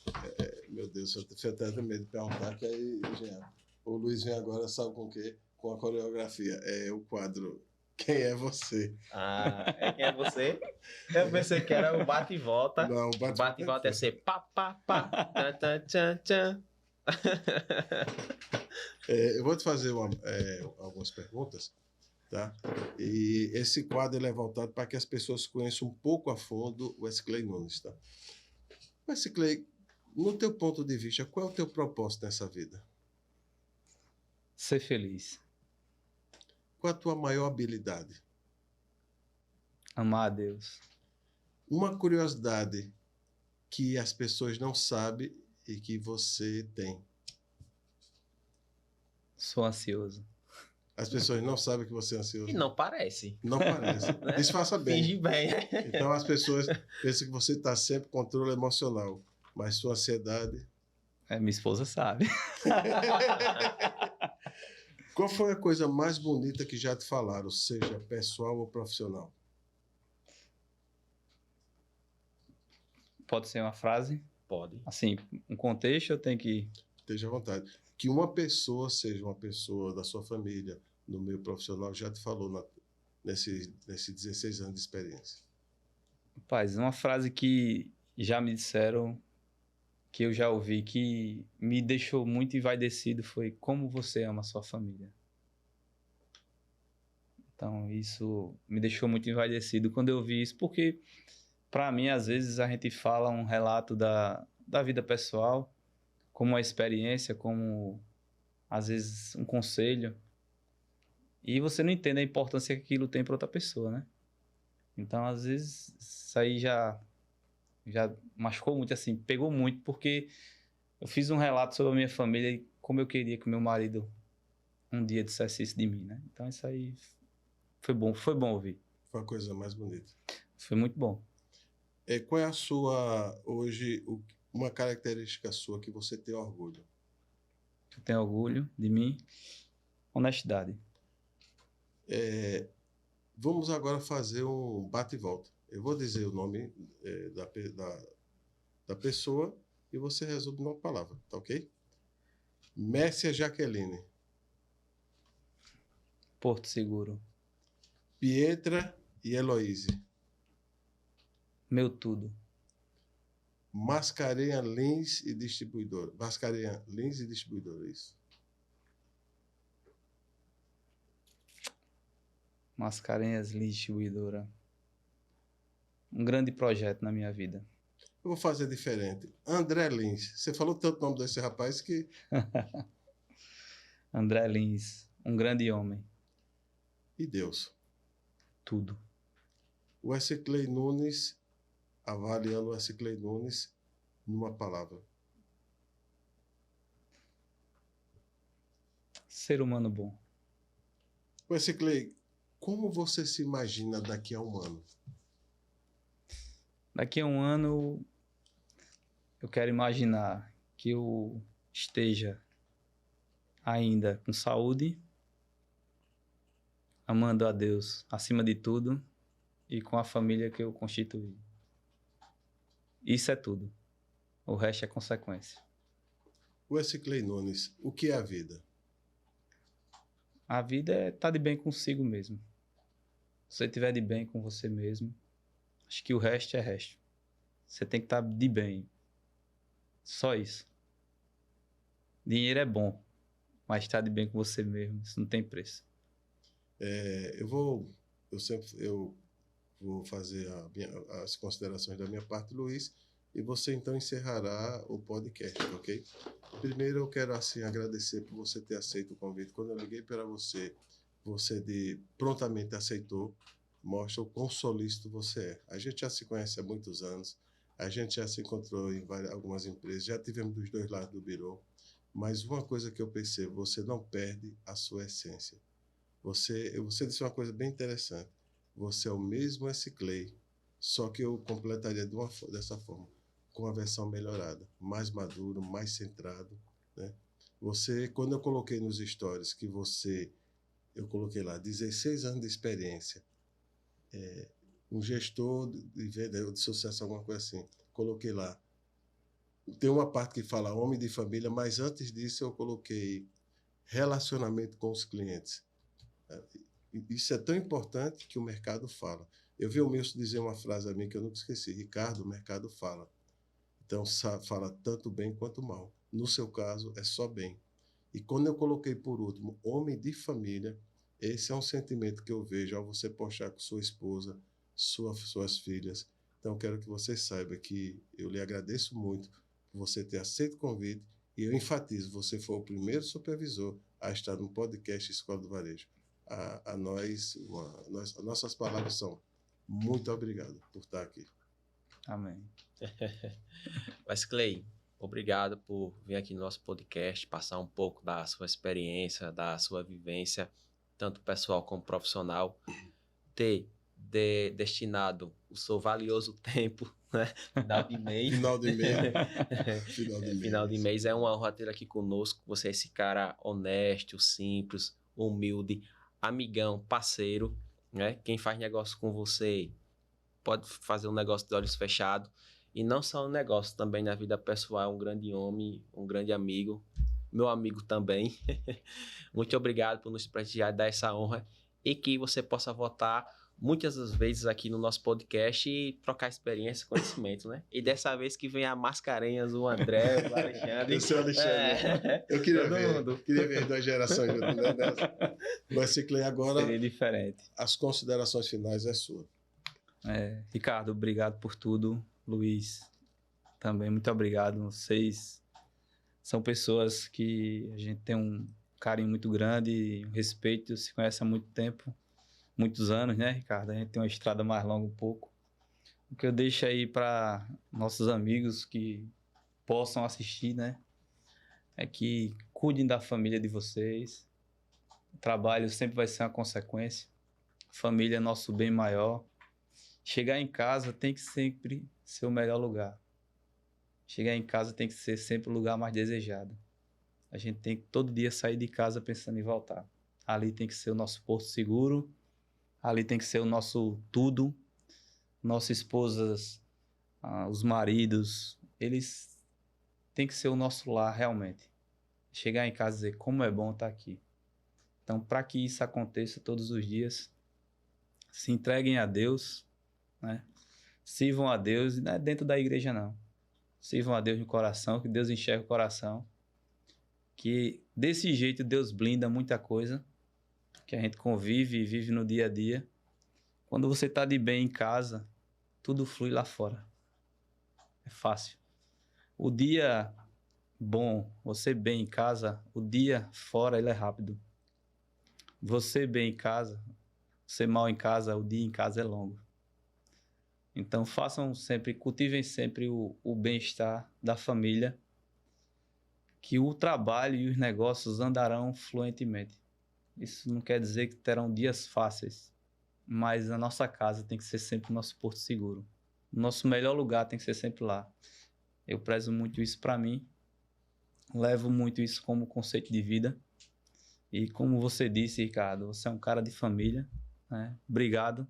Meu Deus, eu tenho até medo de perguntar, que aí, Jean, o Luiz vem agora, sabe com o quê? Com a coreografia. É o quadro Quem é Você? Quem é você? Eu pensei que era o bate e volta. Não, O bate e volta ia ser pá, pá, pá. Tchan, tchan, tchan, tchan. Eu vou te fazer algumas perguntas, tá? E esse quadro ele é voltado para que as pessoas conheçam um pouco a fundo o Wesley Nunes, tá? Wesley, no teu ponto de vista, qual é o teu propósito nessa vida? Ser feliz. Qual é a tua maior habilidade? Amar a Deus. Uma curiosidade que as pessoas não sabem e que você tem. Sou ansioso. As pessoas não sabem que você é ansioso. E não parece. Não parece. Né? Disfarça bem. Finge bem. Então as pessoas pensam que você está sempre com controle emocional, mas sua ansiedade... Minha esposa sabe. Qual foi a coisa mais bonita que já te falaram, seja pessoal ou profissional? Pode ser uma frase? Pode. Assim, um contexto eu tenho que... Esteja à vontade. Que uma pessoa, seja uma pessoa da sua família, no meio profissional, já te falou nesses 16 anos de experiência. Rapaz, uma frase que já me disseram, que eu já ouvi, que me deixou muito envaidecido foi: como você ama a sua família. Então, isso me deixou muito envaidecido quando eu vi isso, porque, para mim, às vezes a gente fala um relato da vida pessoal, como uma experiência, como, às vezes, um conselho, e você não entende a importância que aquilo tem para outra pessoa, né? Então, às vezes, isso aí já machucou muito, assim, pegou muito, porque eu fiz um relato sobre a minha família e como eu queria que meu marido um dia dissesse isso de mim, né? Então, isso aí foi bom ouvir. Foi a coisa mais bonita. Foi muito bom. Qual é a sua, hoje, uma característica sua que você tem orgulho? Eu tenho orgulho de mim. Honestidade. Vamos agora fazer um bate e volta. Eu vou dizer o nome da pessoa e você resume numa palavra, tá ok? Mércia Jaqueline. Porto Seguro. Pietra e Heloíse. Meu tudo. Mascarenha Lins e Distribuidora. Mascarenha Lins e Distribuidora, isso. Mascarenhas Lins Distribuidora. Um grande projeto na minha vida. Eu vou fazer diferente. André Lins. Você falou tanto o nome desse rapaz que... André Lins. Um grande homem. E Deus. Tudo. O Wesley Nunes, avaliando o Wesley Nunes numa palavra. Ser humano bom. Wesley, como você se imagina daqui a um ano? Daqui a um ano, eu quero imaginar que eu esteja ainda com saúde, amando a Deus acima de tudo e com a família que eu constituí. Isso é tudo. O resto é consequência. Wesley Nunes, o que é a vida? A vida é estar de bem consigo mesmo. Se você estiver de bem com você mesmo, acho que o resto é resto. Você tem que estar de bem. Só isso. Dinheiro é bom, mas estar de bem com você mesmo, isso não tem preço. Eu vou fazer as considerações da minha parte, Luiz, e você então encerrará o podcast, ok? Primeiro eu quero assim agradecer por você ter aceito o convite. Quando eu liguei para você, prontamente aceitou, mostra o quão solícito você é. A gente já se conhece há muitos anos, a gente já se encontrou em algumas empresas, já tivemos dos dois lados do birô, mas uma coisa que eu percebo, você não perde a sua essência. Você disse uma coisa bem interessante. Você é o mesmo S-Clay, só que eu completaria dessa forma, com a versão melhorada, mais maduro, mais centrado, né? Quando eu coloquei nos stories que eu coloquei lá 16 anos de experiência, um gestor de venda, de sucesso, alguma coisa assim, coloquei lá. Tem uma parte que fala homem de família, mas antes disso eu coloquei relacionamento com os clientes. Isso é tão importante que o mercado fala. Eu vi o Milson dizer uma frase a mim que eu nunca esqueci. Ricardo, o mercado fala. Então, fala tanto bem quanto mal. No seu caso, é só bem. E quando eu coloquei por último, homem de família, esse é um sentimento que eu vejo ao você postar com sua esposa, suas filhas. Então, quero que você saiba que eu lhe agradeço muito por você ter aceito o convite e eu enfatizo, você foi o primeiro supervisor a estar no podcast Escola do Varejo. Nossas palavras são muito obrigado por estar aqui. Amém. Wesley, obrigado por vir aqui no nosso podcast, passar um pouco da sua experiência, da sua vivência, tanto pessoal como profissional, ter destinado o seu valioso tempo, né? Final de mês. Final de mês é uma honra ter aqui conosco. Você é esse cara honesto, simples, humilde, amigão, parceiro, né? Quem faz negócio com você pode fazer um negócio de olhos fechados. E não só um negócio, também na vida pessoal, um grande homem, um grande amigo, meu amigo também. Muito obrigado por nos prestigiar, dar essa honra e que você possa voltar muitas das vezes aqui no nosso podcast e trocar experiência, conhecimento, né? E dessa vez que vem a Mascarenhas, o André, o Alexandre. Eu sou o Alexandre. Eu queria ver 2 gerações juntas, né? Mas Ciclei agora. Seria diferente. As considerações finais é sua. Ricardo, obrigado por tudo. Luiz, também muito obrigado. Vocês são pessoas que a gente tem um carinho muito grande, um respeito, se conhece há muito tempo, muitos anos, né, Ricardo? A gente tem uma estrada mais longa um pouco. O que eu deixo aí para nossos amigos que possam assistir, né, é que cuidem da família de vocês. O trabalho sempre vai ser uma consequência. A família é nosso bem maior. Chegar em casa tem que sempre ser o melhor lugar. Chegar em casa tem que ser sempre o lugar mais desejado. A gente tem que todo dia sair de casa pensando em voltar. Ali tem que ser o nosso porto seguro. Ali tem que ser o nosso tudo. Nossas esposas, os maridos, eles têm que ser o nosso lar realmente. Chegar em casa e dizer como é bom estar aqui. Então, para que isso aconteça todos os dias, se entreguem a Deus, né? Sirvam a Deus, não é dentro da igreja não. Sirvam a Deus no coração, que Deus enxerga o coração. Que desse jeito Deus blinda muita coisa, que a gente convive e vive no dia a dia. Quando você está de bem em casa, tudo flui lá fora. É fácil. O dia bom, você bem em casa, o dia fora ele é rápido. Você bem em casa, você mal em casa, o dia em casa é longo. Então cultivem sempre o bem-estar da família, que o trabalho e os negócios andarão fluentemente. Isso não quer dizer que terão dias fáceis, mas a nossa casa tem que ser sempre o nosso porto seguro. O nosso melhor lugar tem que ser sempre lá. Eu prezo muito isso para mim levo muito isso como conceito de vida. E como você disse, Ricardo, você é um cara de família, né? Obrigado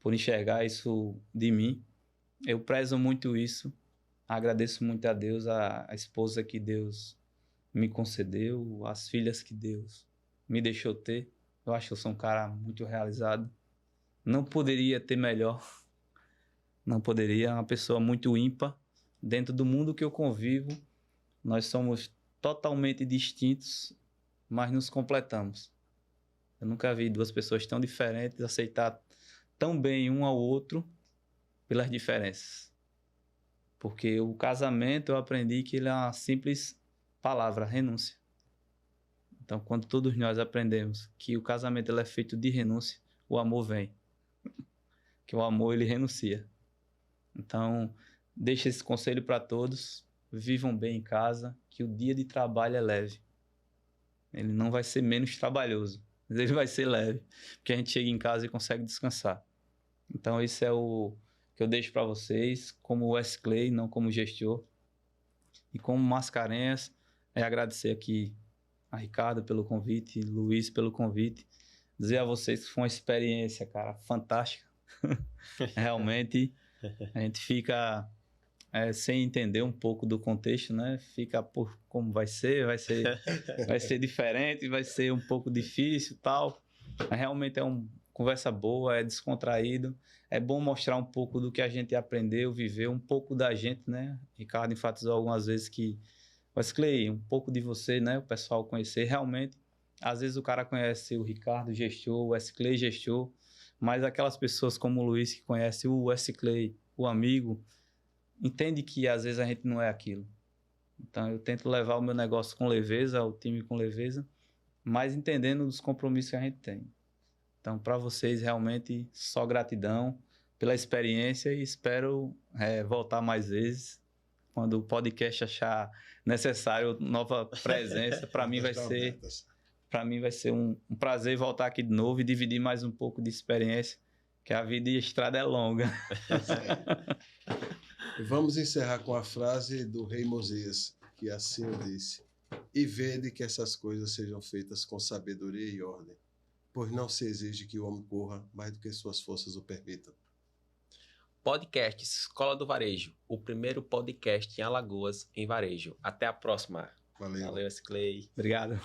por enxergar isso de mim. Eu prezo muito isso. Agradeço muito a Deus, a esposa que Deus me concedeu, as filhas que Deus me deixou ter. Eu acho que eu sou um cara muito realizado. Não poderia ter melhor. Não poderia. Uma pessoa muito ímpar. Dentro do mundo que eu convivo, nós somos totalmente distintos, mas nos completamos. Eu nunca vi duas pessoas tão diferentes aceitar tão bem um ao outro pelas diferenças. Porque o casamento eu aprendi que ele é uma simples palavra, renúncia. Então, quando todos nós aprendemos que o casamento ele é feito de renúncia, o amor vem. Que o amor ele renuncia. Então, deixa esse conselho para todos. Vivam bem em casa, que o dia de trabalho é leve. Ele não vai ser menos trabalhoso, mas ele vai ser leve, porque a gente chega em casa e consegue descansar. Então, isso é o que eu deixo para vocês, como Wesley, não como gestor. E como Mascarenhas, é agradecer aqui a Ricardo pelo convite, Luiz pelo convite. Dizer a vocês que foi uma experiência, cara, fantástica. Realmente, a gente fica sem entender um pouco do contexto, né? Fica por como vai ser diferente, vai ser um pouco difícil e tal. Mas realmente é uma conversa boa, é descontraído. É bom mostrar um pouco do que a gente aprendeu, viveu, um pouco da gente, né? Ricardo enfatizou algumas vezes que, Wesley, um pouco de você, né? O pessoal conhecer realmente. Às vezes o cara conhece o Ricardo, gestor, o Wesley, gestor, mas aquelas pessoas como o Luiz que conhece o Wesley, o amigo, entende que às vezes a gente não é aquilo. Então eu tento levar o meu negócio com leveza, o time com leveza, mas entendendo os compromissos que a gente tem. Então, para vocês, realmente, só gratidão pela experiência e espero voltar mais vezes. Quando o podcast achar necessário nova presença, para mim vai ser um prazer voltar aqui de novo e dividir mais um pouco de experiência, que a vida e a estrada é longa. Vamos encerrar com a frase do rei Mosias, que assim o disse: e vede que essas coisas sejam feitas com sabedoria e ordem, pois não se exige que o homem corra mais do que suas forças o permitam. Podcast Escola do Varejo, o primeiro podcast em Alagoas em varejo. Até a próxima. Valeu. Valeu, Clay. Obrigado.